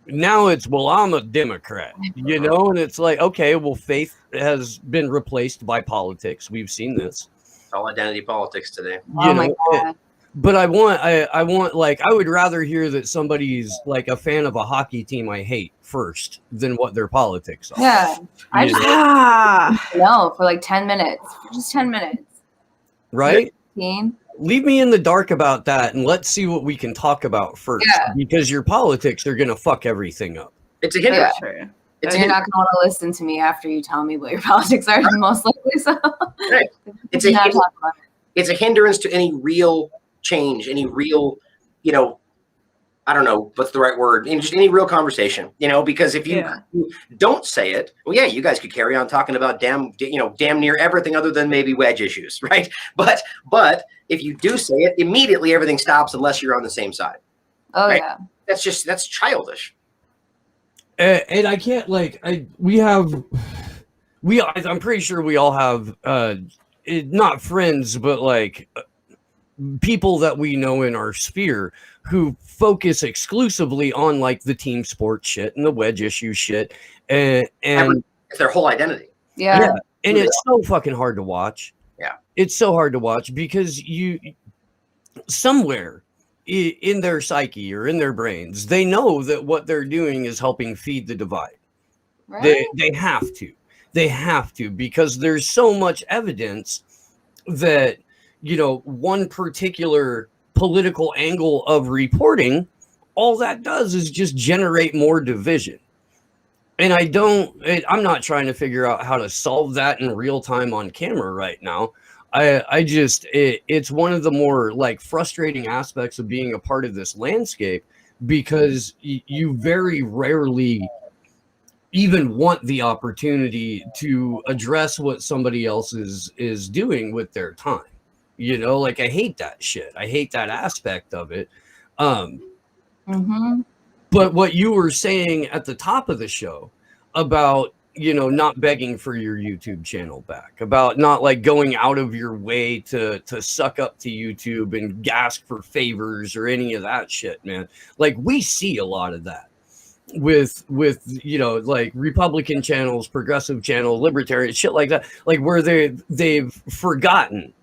Now it's, well, I'm a Democrat, and it's okay, well, faith has been replaced by politics. We've seen this. It's all identity politics today. My God. But I want I would rather hear that somebody's a fan of a hockey team I hate first than what their politics are. Yeah. I just no for 10 minutes. Just 10 minutes. Right? 15. Leave me in the dark about that and let's see what we can talk about first. Yeah. Because your politics are gonna fuck everything up. It's a hindrance. Yeah. You're not gonna want to listen to me after you tell me what your politics are, most likely. So right. It's a hindrance to any real change, any real, I don't know what's the right word, just any real conversation, because if you don't say it, well, yeah, you guys could carry on talking about damn near everything other than maybe wedge issues, right? But if you do say it, immediately everything stops unless you're on the same side. Oh right? yeah. That's childish. And I can't I'm pretty sure we all have not friends, but like people that we know in our sphere who focus exclusively on like the team sport shit and the wedge issue shit, and it's their whole identity. Yeah. And it's so fucking hard to watch. Yeah, it's so hard to watch because you somewhere in their psyche or in their brains, they know that what they're doing is helping feed the divide. Right. They have to because there's so much evidence that one particular political angle of reporting, all that does is just generate more division. And I'm not trying to figure out how to solve that in real time on camera right now. It's one of the more like frustrating aspects of being a part of this landscape because you very rarely even want the opportunity to address what somebody else is doing with their time. Like I hate that shit. I hate that aspect of it. But what you were saying at the top of the show about, not begging for your YouTube channel back, about not like going out of your way to suck up to YouTube and ask for favors or any of that shit, man. Like we see a lot of that with like Republican channels, progressive channels, libertarian shit like that, like where they've forgotten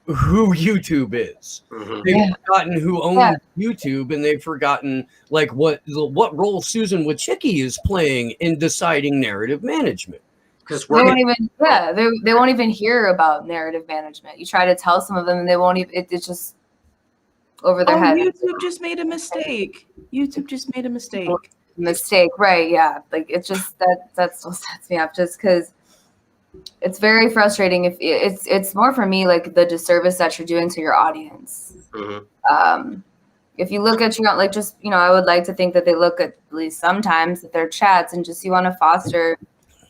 who YouTube is. They've forgotten who owns YouTube, and they've forgotten like what role Susan Wojcicki is playing in deciding narrative management. Because they won't even hear about narrative management. You try to tell some of them, and they won't even. It's just over their head. YouTube just made a mistake. Mistake, right? Yeah, like it's just that still sets me up, just because. It's very frustrating. If it's more for me like the disservice that you're doing to your audience. If you look at your I would like to think that they look at least sometimes at their chats and just you want to foster a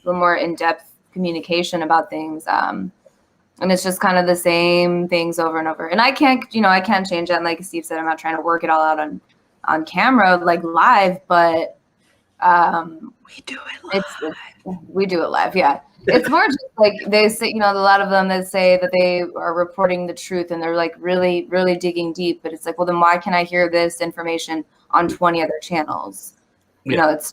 little more in-depth communication about things. And it's just kind of the same things over and over. And I can't change that. And like Steve said, I'm not trying to work it all out on camera like live, but we do it live. We do it live, yeah. It's more just like they say, a lot of them that say that they are reporting the truth and they're like really, really digging deep. But it's like, well, then why can I hear this information on 20 other channels? It's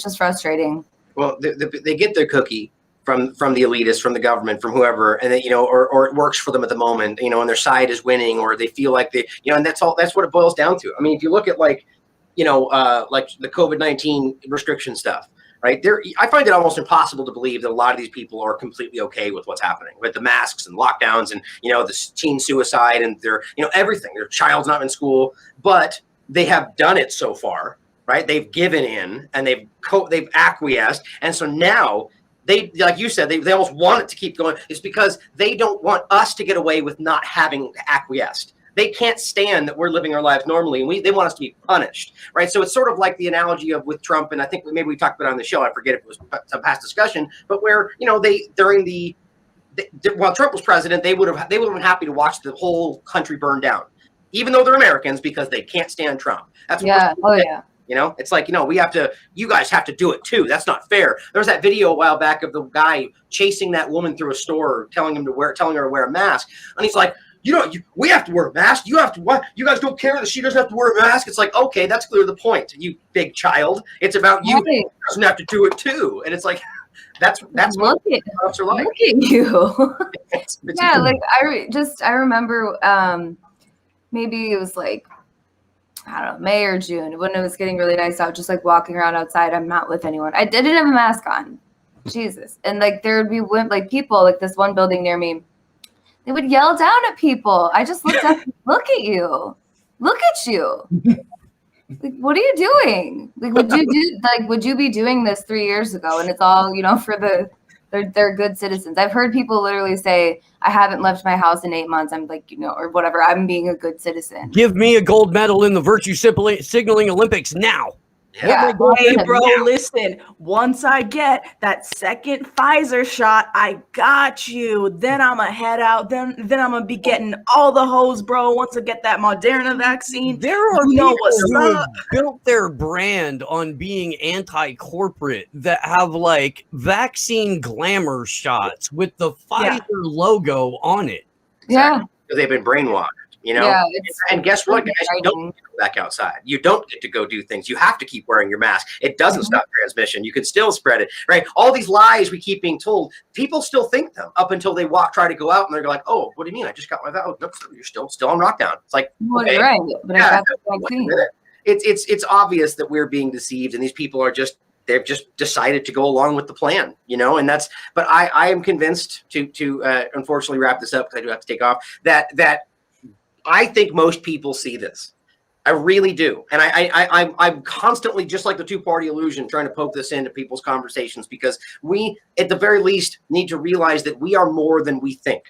just frustrating. Well, they get their cookie from the elitists, from the government, from whoever, and then, or it works for them at the moment, and their side is winning, or they feel like they, and that's what it boils down to. I mean, if you look at like the COVID-19 restriction stuff. Right there, I find it almost impossible to believe that a lot of these people are completely okay with what's happening, with the masks and lockdowns and the teen suicide and their everything. Their child's not in school, but they have done it so far, right? They've given in and they've acquiesced, and so now they, like you said, they almost want it to keep going. It's because they don't want us to get away with not having acquiesced. They can't stand that we're living our lives normally, and they want us to be punished, right? So it's sort of like the analogy of with Trump, and I think maybe we talked about it on the show. I forget if it was some past discussion, but where while Trump was president, they would have been happy to watch the whole country burn down, even though they're Americans, because they can't stand Trump. That's what it's like. You guys have to do it too. That's not fair. There was that video a while back of the guy chasing that woman through a store, telling her to wear a mask, and he's like, we have to wear a mask. You have to what? You guys don't care that she doesn't have to wear a mask. It's like, okay, that's clearly the point. You big child. It's about you. Right. Doesn't have to do it too. And it's like, that's what grown-ups are like. Look at you. Yeah, like I remember maybe it was like, I don't know, May or June when it was getting really nice out, just like walking around outside. I'm not with anyone. I didn't have a mask on. Jesus. And like there would be like people, like this one building near me. They would yell down at people. I just looked up, look at you. Like, what are you doing? Like, would you be doing this 3 years ago? And it's all, for the They're good citizens. I've heard people literally say, I haven't left my house in 8 months. I'm like, or whatever. I'm being a good citizen. Give me a gold medal in the virtue signaling Olympics now. Yeah. Hey, bro, listen. Once I get that second Pfizer shot, I got you. Then I'm gonna head out. Then I'm gonna be getting all the hoes, bro. Once I get that Moderna vaccine, There are people what's who have have built their brand on being anti-corporate that have like vaccine glamour shots with the Pfizer logo on it. Yeah. Because they've been brainwashed. Yeah, and guess what, guys? You don't get to go back outside. You don't get to go do things. You have to keep wearing your mask. It doesn't stop transmission. You can still spread it, right? All these lies we keep being told, people still think them up until they try to go out, and they're like, "Oh, what do you mean? I just got my vaccine." Nope, you're still on lockdown. It's like, well, okay, you're right, but I got the vaccine. It's obvious that we're being deceived, and these people are they've just decided to go along with the plan, and that's. But I am convinced to unfortunately wrap this up because I do have to take off. That I think most people see this. I really do. And I'm constantly, just like the two-party illusion, trying to poke this into people's conversations because we, at the very least, need to realize that we are more than we think,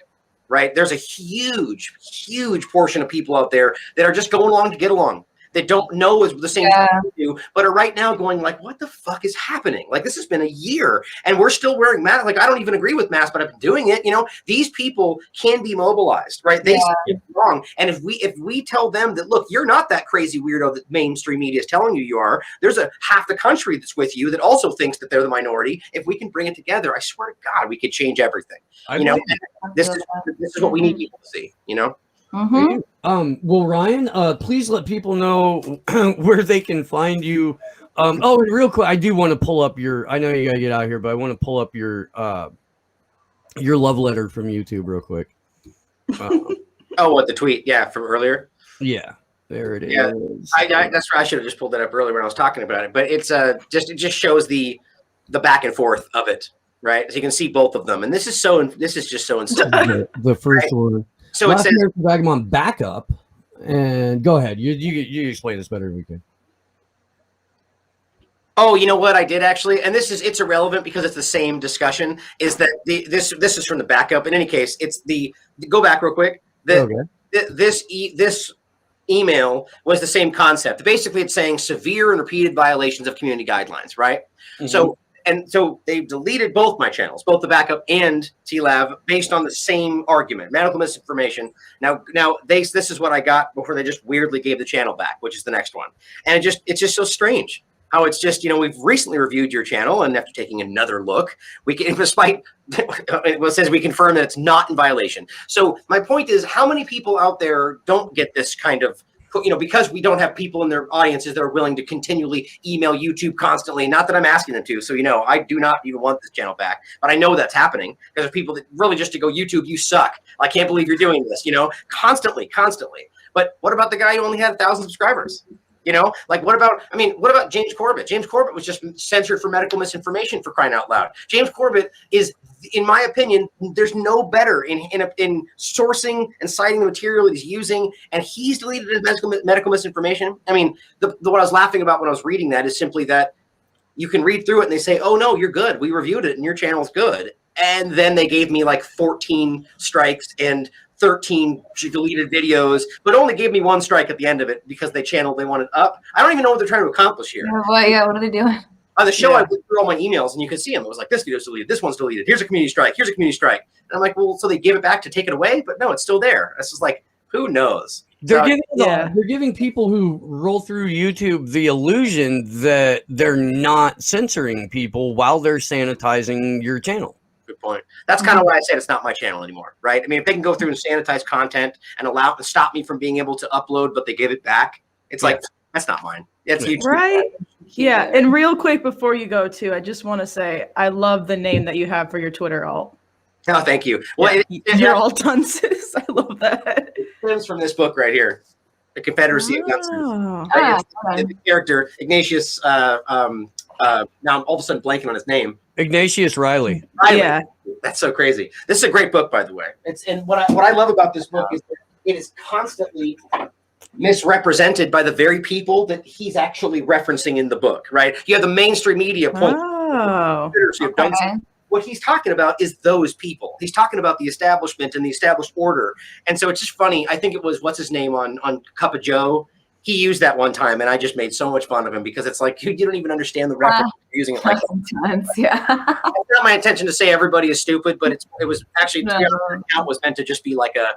right? There's a huge, huge portion of people out there that are just going along to get along. That don't know is the same thing we do, but are right now going like, what the fuck is happening? Like, this has been a year and we're still wearing masks. Like, I don't even agree with masks, but I've been doing it. These people can be mobilized, right? They see it wrong. And if we tell them that, look, you're not that crazy weirdo that mainstream media is telling you are, there's a half the country that's with you that also thinks that they're the minority. If we can bring it together, I swear to God, we could change everything. This is what we need people to see, Mm-hmm. Well, Ryan, please let people know where they can find you. And real quick, I do want to pull up I know you gotta get out of here, but I want to pull up your love letter from YouTube real quick. What, the tweet? Yeah, from earlier. Yeah, there it is. Yeah, that's right. I should have just pulled that up earlier when I was talking about it. But it's it just shows the back and forth of it, right? So you can see both of them, and this is just so insane. The first one. So it says Vagabond backup, and go ahead. You explain this better than we can. Oh, you know what I did actually, and it's irrelevant because it's the same discussion. Is that this is from the backup? In any case, it's go back real quick. This email was the same concept. Basically, it's saying severe and repeated violations of community guidelines, right? Mm-hmm. So they deleted both my channels, both the backup and TLAV, based on the same argument, medical misinformation. Now this is what I got before they just weirdly gave the channel back, which is the next one. And it's just so strange how it's just, we've recently reviewed your channel, and after taking another look, we can, despite it says we confirm that it's not in violation. So my point is, how many people out there don't get this kind of, because we don't have people in their audiences that are willing to continually email YouTube constantly. Not that I'm asking them to. So, I do not even want this channel back, but I know that's happening because there's people that really just to go, YouTube, you suck. I can't believe you're doing this, constantly. But what about the guy who only had 1,000 subscribers? What about James Corbett? James Corbett was just censored for medical misinformation, for crying out loud. James Corbett is, in my opinion, there's no better in sourcing and citing the material that he's using, and he's deleted his medical misinformation. I mean, what I was laughing about when I was reading that is simply that you can read through it and they say, oh no, you're good. We reviewed it and your channel's good. And then they gave me like 14 strikes and 13 deleted videos, but only gave me 1 strike at the end of it because they wanted up. I don't even know what they're trying to accomplish here. What are they doing? On the show, I went through all my emails and you could see them. It was like, this video's deleted, this one's deleted, here's a community strike, here's a community strike. And I'm like, well, so they gave it back to take it away? But no, it's still there. It's just like, who knows? They're giving people who roll through YouTube the illusion that they're not censoring people while they're sanitizing your channel. Good point. That's kind of why I said it's not my channel anymore, right? I mean, if they can go through and sanitize content and stop me from being able to upload, but they give it back, it's like, that's not mine. That's YouTube. Right? Yeah. And real quick before you go too, I just want to say I love the name that you have for your Twitter alt. Oh, thank you. Well, you're all dunces. I love that. It comes from this book right here, The Confederacy of Dunces. The character Ignatius. Now I'm all of a sudden blanking on his name. Ignatius Riley. Yeah, that's so crazy. This is a great book, by the way. And what I love about this book is that it is constantly misrepresented by the very people that he's actually referencing in the book. Right? You have the mainstream media point. Oh, Confederacy of Dunces. what he's talking about is those people. He's talking about the establishment and the established order. And so it's just funny. I think it was, what's his name on Cup of Joe? He used that one time, and I just made so much fun of him because it's like, you don't even understand the reference. You're using it like that. Sometimes, yeah. It's not my intention to say everybody is stupid, but it was actually, the account was meant to just be like a,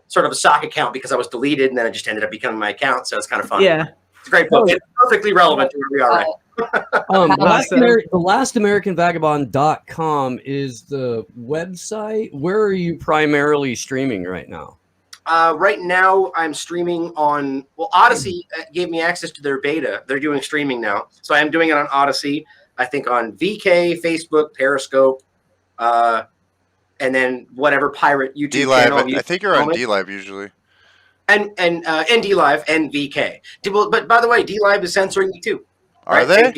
sort of a sock account because I was deleted, and then it just ended up becoming my account. So it's kind of fun. Yeah. It's a great book. It's perfectly relevant to where we are right now. The LastAmericanVagabond.com is the website. Where are you primarily streaming right now? Right now, I'm streaming on, Odyssey gave me access to their beta. They're doing streaming now. So I'm doing it on Odyssey, I think on VK, Facebook, Periscope, and then whatever pirate YouTube channel. I think you're on DLive usually. And DLive and VK. But by the way, DLive is censoring me too. Are they?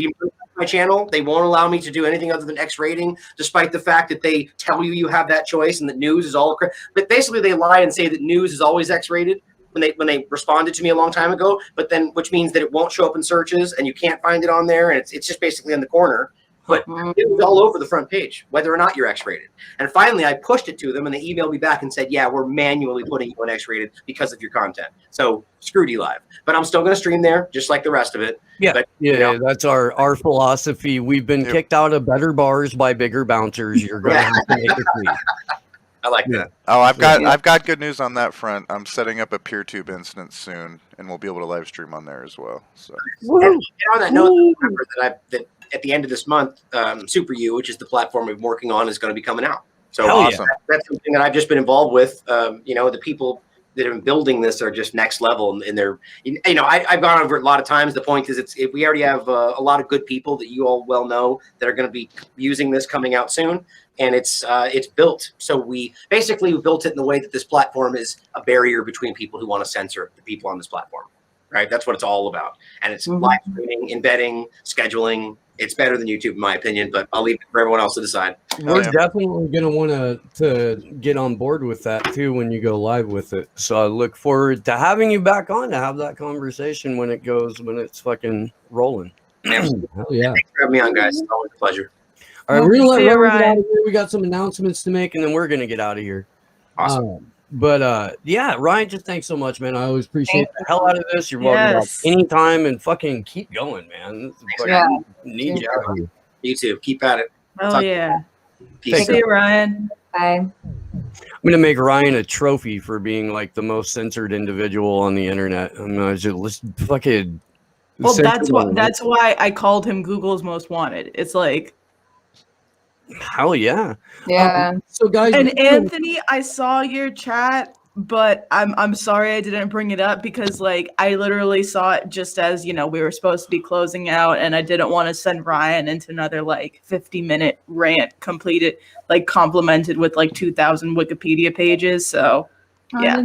My channel, they won't allow me to do anything other than X rating, despite the fact that they tell you have that choice and that news is all. But basically, they lie and say that news is always X rated when they responded to me a long time ago. But then, which means that it won't show up in searches and you can't find it on there, and it's just basically in the corner. But it was all over the front page, whether or not you're X-rated. And finally, I pushed it to them, and they emailed me back and said, yeah, we're manually putting you on X-rated because of your content. So screw DLive. But I'm still going to stream there, just like the rest of it. Yeah, but, that's our philosophy. We've been kicked out of better bars by bigger bouncers. You're going to have to make it clean. I like that. Oh, I've got good news on that front. I'm setting up a PeerTube instance soon, and we'll be able to live stream on there as well. So, and on that note, remember that at the end of this month, Super U, which is the platform we're working on, is going to be coming out. So awesome. That's something that I've just been involved with. The people that have been building this are just next level, and they're, I've gone over it a lot of times. The point is, we already have a lot of good people that you all well know that are going to be using this coming out soon, and it's built. So we built it in the way that this platform is a barrier between people who want to censor the people on this platform. Right, that's what it's all about, and it's live streaming, embedding, scheduling. It's better than YouTube, in my opinion, but I'll leave it for everyone else to decide. We're definitely going to want to get on board with that, too, when you go live with it. So I look forward to having you back on to have that conversation when it's fucking rolling. Hell yeah. Thanks for having me on, guys. It's always a pleasure. All right, we're going to let Ryan get out of here. We got some announcements to make, and then we're going to get out of here. Awesome. Ryan, just thanks so much, man. I always appreciate the hell out of this. You're welcome back anytime, and fucking keep going, man. Need you out here. You too. Keep at it. Oh, yeah. Peace. See you, Ryan. Bye. I'm going to make Ryan a trophy for being like the most censored individual on the internet. I'm going to just fucking. Well, that's why I called him Google's Most Wanted. It's like, hell yeah. Yeah. So guys, and Anthony, I saw your chat, but I'm sorry I didn't bring it up because like I literally saw it just as, we were supposed to be closing out, and I didn't want to send Ryan into another like 50-minute rant complimented with like 2,000 Wikipedia pages. So yeah.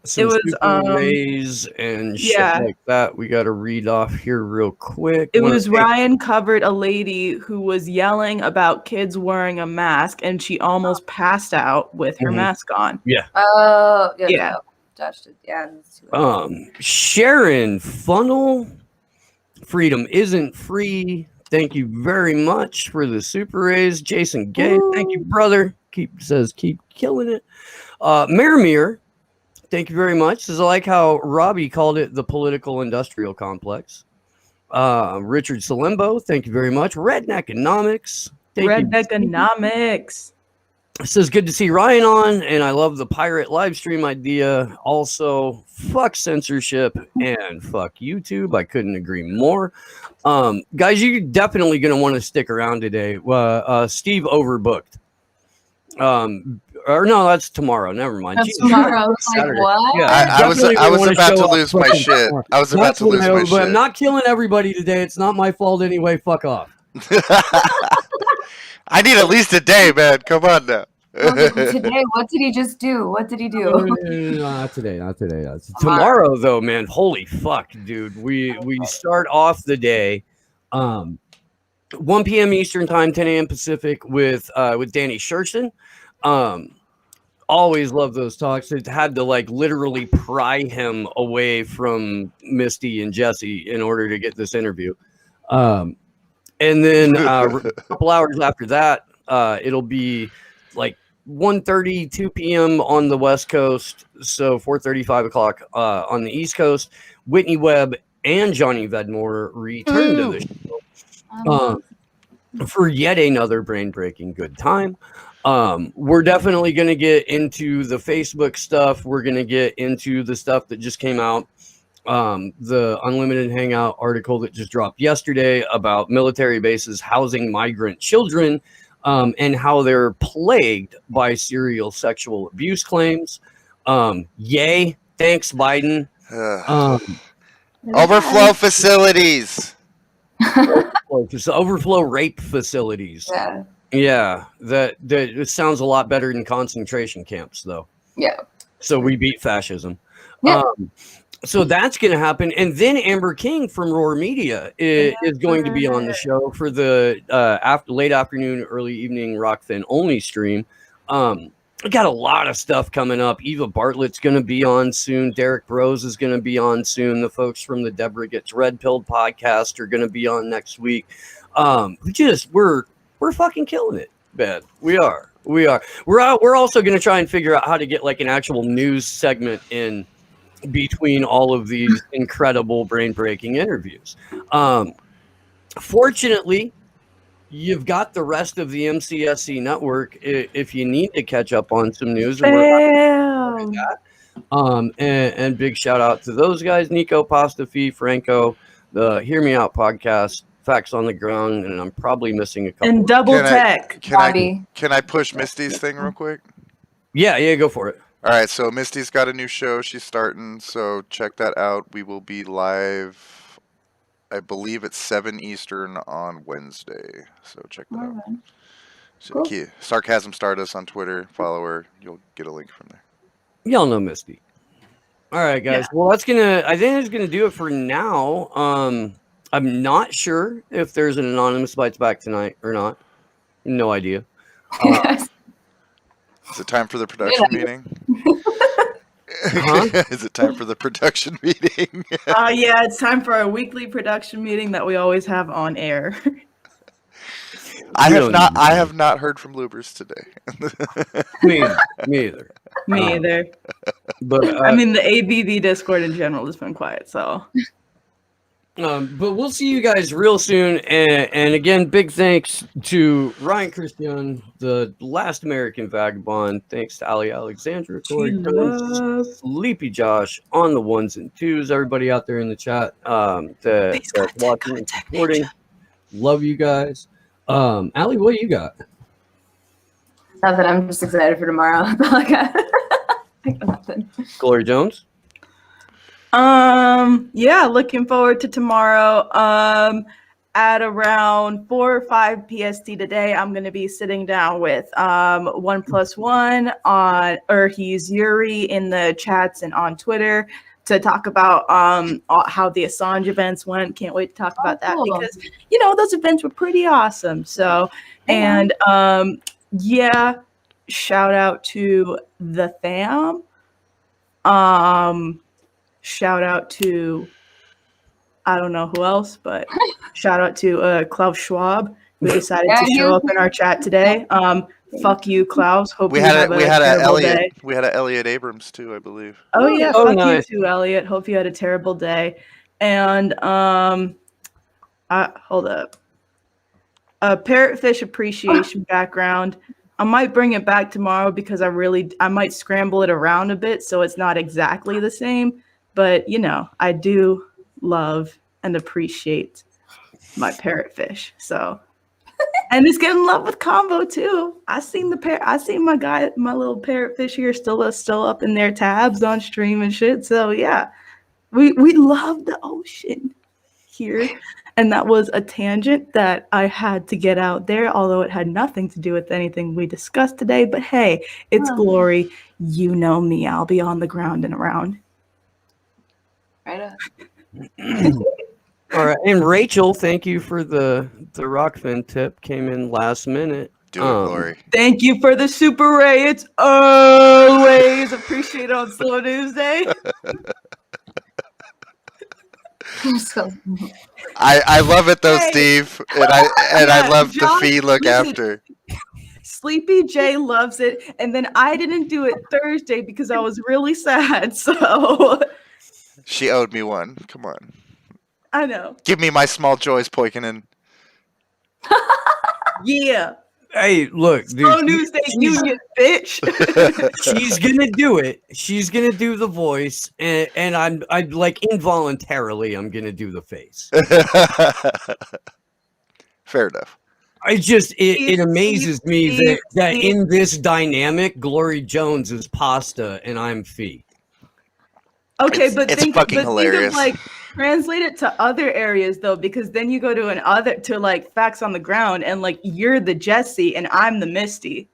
Ways and shit like that we got to read off here real quick. Ryan covered a lady who was yelling about kids wearing a mask, and she almost passed out with her mask on. Oh yeah. Josh did. Yeah. Sharon Funnel, freedom isn't free. Thank you very much for the super raise. Jason Gay, thank you, brother. Keep killing it. Marimir, thank you very much. This is like how Robbie called it, the political industrial complex. Richard Salembo, thank you very much. Redneckonomics. Redneckonomics. Says good to see Ryan on, and I love the pirate live stream idea. Also, fuck censorship and fuck YouTube. I couldn't agree more. Guys, you're definitely going to want to stick around today. Steve overbooked. Or no, that's tomorrow. Never mind. That's tomorrow. Like, what? Yeah, I was about to lose my shit. I was about to lose my shit. But I'm not killing everybody today. It's not my fault anyway. Fuck off. I need at least a day, man. Come on now. Today, what did he just do? What did he do? Not today. Tomorrow, though, man. Holy fuck, dude. We start off the day, 1 p.m. Eastern time, 10 a.m. Pacific with Danny Sherson. Always love those talks. It had to literally pry him away from Misty and Jesse in order to get this interview. And then a couple hours after that, it'll be like 1:30, 2 p.m. on the West Coast. So 4:30, 5 o'clock on the East Coast. Whitney Webb and Johnny Vedmore return to the show for yet another brain-breaking good time. We're definitely going to get into the Facebook stuff. We're going to get into the stuff that just came out. The Unlimited Hangout article that just dropped yesterday about military bases housing migrant children and how they're plagued by serial sexual abuse claims. Yay. Thanks, Biden. Overflow facilities. Overflow rape facilities. Yeah, that it sounds a lot better than concentration camps, though. Yeah. So we beat fascism. Yeah. So that's going to happen. And then Amber King from Roar Media is going to be on the show for the late afternoon, early evening Rockfin only stream. We got a lot of stuff coming up. Eva Bartlett's going to be on soon. Derek Rose is going to be on soon. The folks from the Deborah Gets Red Pilled podcast are going to be on next week. We're fucking killing it, Ben. We are. We're also going to try and figure out how to get like an actual news segment in between all of these incredible brain-breaking interviews. Fortunately, you've got the rest of the MCSC network if you need to catch up on some news. And big shout out to those guys, Nico, Pastafi, Franco, the Hear Me Out podcast, Facts on the Ground, and I'm probably missing a couple. And Double Tech. Can I push Misty's thing real quick? Yeah, go for it. All right, so Misty's got a new show she's starting, so check that out. We will be live, I believe it's 7 Eastern on Wednesday, so check that out. So Cool. Sarcasm Stardust on Twitter, follow her, you'll get a link from there. Y'all know Misty. All right, guys. Yeah. Well, I think that's gonna do it for now. I'm not sure if there's an Anonymous Bites back tonight or not. No idea. Is it time for the production meeting? Huh? Is it time for the production meeting? Yeah, it's time for our weekly production meeting that we always have on air. I have not heard from Lubers today. Me either. Me either. But I mean, the ABV Discord in general has been quiet, so. But we'll see you guys real soon. And again, big thanks to Ryan Christian, the last American vagabond. Thanks to Ali Alexandra, Corey Jones, Sleepy Josh on the 1s and 2s. Everybody out there in the chat that's watching and supporting. Love you guys. Ali, what you got? Nothing. I'm just excited for tomorrow. That's all I got. I got nothing. Glory Jones? Yeah, looking forward to tomorrow. At around 4 or 5 PST today, I'm going to be sitting down with 1+1 on, or he's Yuri in the chats and on Twitter to talk about how the Assange events went. Can't wait to talk about that because, you know, those events were pretty awesome. So, and yeah, shout out to the fam. Shout out to, I don't know who else, but shout out to Klaus Schwab, who decided to show up in our chat today. Fuck you, Klaus. Hope you have a terrible day. We had an Elliot Abrams too, I believe. Oh yeah, fuck nice. you too, Elliot. Hope you had a terrible day. And hold up. A parrotfish appreciation background. I might bring it back tomorrow because I might scramble it around a bit so it's not exactly the same. But, you know, I do love and appreciate my parrotfish. So, and it's getting love with combo too. I seen my little parrotfish here still up in their tabs on stream and shit. So yeah, we love the ocean here. And that was a tangent that I had to get out there, although it had nothing to do with anything we discussed today. But hey, it's Glory. You know me. I'll be on the ground and around. Right up. All right, and Rachel, thank you for the Rockfin tip. Came in last minute. Do it, Glory. Thank you for the Super Ray. It's always appreciated on Slow News Day. I love it though, Hey. Steve, and I Yeah, love the John, fee look listen. after. Sleepy J loves it, and then I didn't do it Thursday because I was really sad. So She owed me one. Come on, I know. give me my small joys, Poikinen. Yeah. Hey, look, Slow dude, News Day Union, bitch. she's gonna do it. She's gonna do the voice, and I'm like involuntarily, I'm gonna do the face. Fair enough. It amazes me that Steve. in this dynamic, Glory Jones is pasta and I'm Fee. Okay, but it's think, fucking but hilarious. think of like translate it to other areas though, because then you go to like facts on the ground, and like you're the Jesse and I'm the Misty.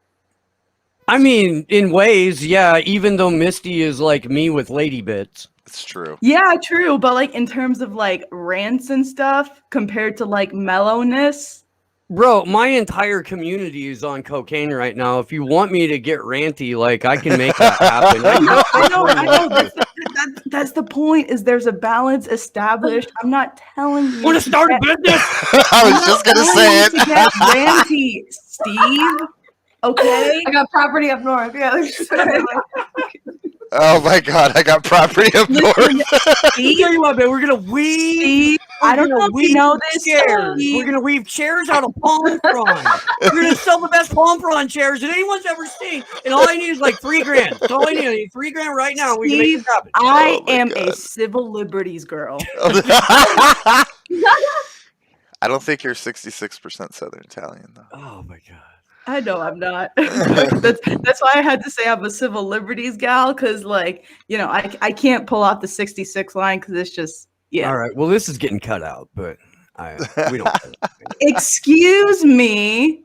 I mean, in ways, yeah. Even though Misty is like me with lady bits. It's true. Yeah, true. But like in terms of like rants and stuff compared to like mellowness. Bro, my entire community is on cocaine right now. If you want me to get ranty, like I can make that happen. I know. That's the point. Is there's a balance established. I'm not telling you. Want to start a business? I was just gonna say it. To get ranty, Steve. Okay. I got property up north. Yeah. Oh my god, I got property up north. I'll tell you what, man, we're gonna weave. Steve, I don't know if you know this. Chairs. Steve. We're gonna weave chairs out of palm frond. We're gonna sell the best palm frond chairs that anyone's ever seen. And all I need is like $3,000. That's all I need. I need $3,000 right now. We can make it happen. I Oh my am God. a civil liberties girl. I don't think you're 66% Southern Italian though. Oh my god. I know I'm not. that's why I had to say I'm a civil liberties gal, because like, you know, I can't pull off the 66 line because it's just All right. Well, this is getting cut out, but we don't. Excuse me.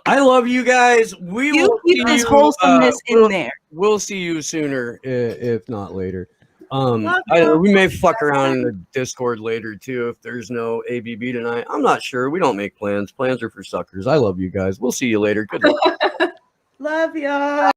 I love you guys. We You will keep see this you, wholesomeness in there. We'll see you sooner, if not later. Love you. We may fuck around in the Discord later too if there's no ABB tonight. I'm not sure. We don't make plans. Plans are for suckers. I love you guys. We'll see you later. Good luck. Love y'all.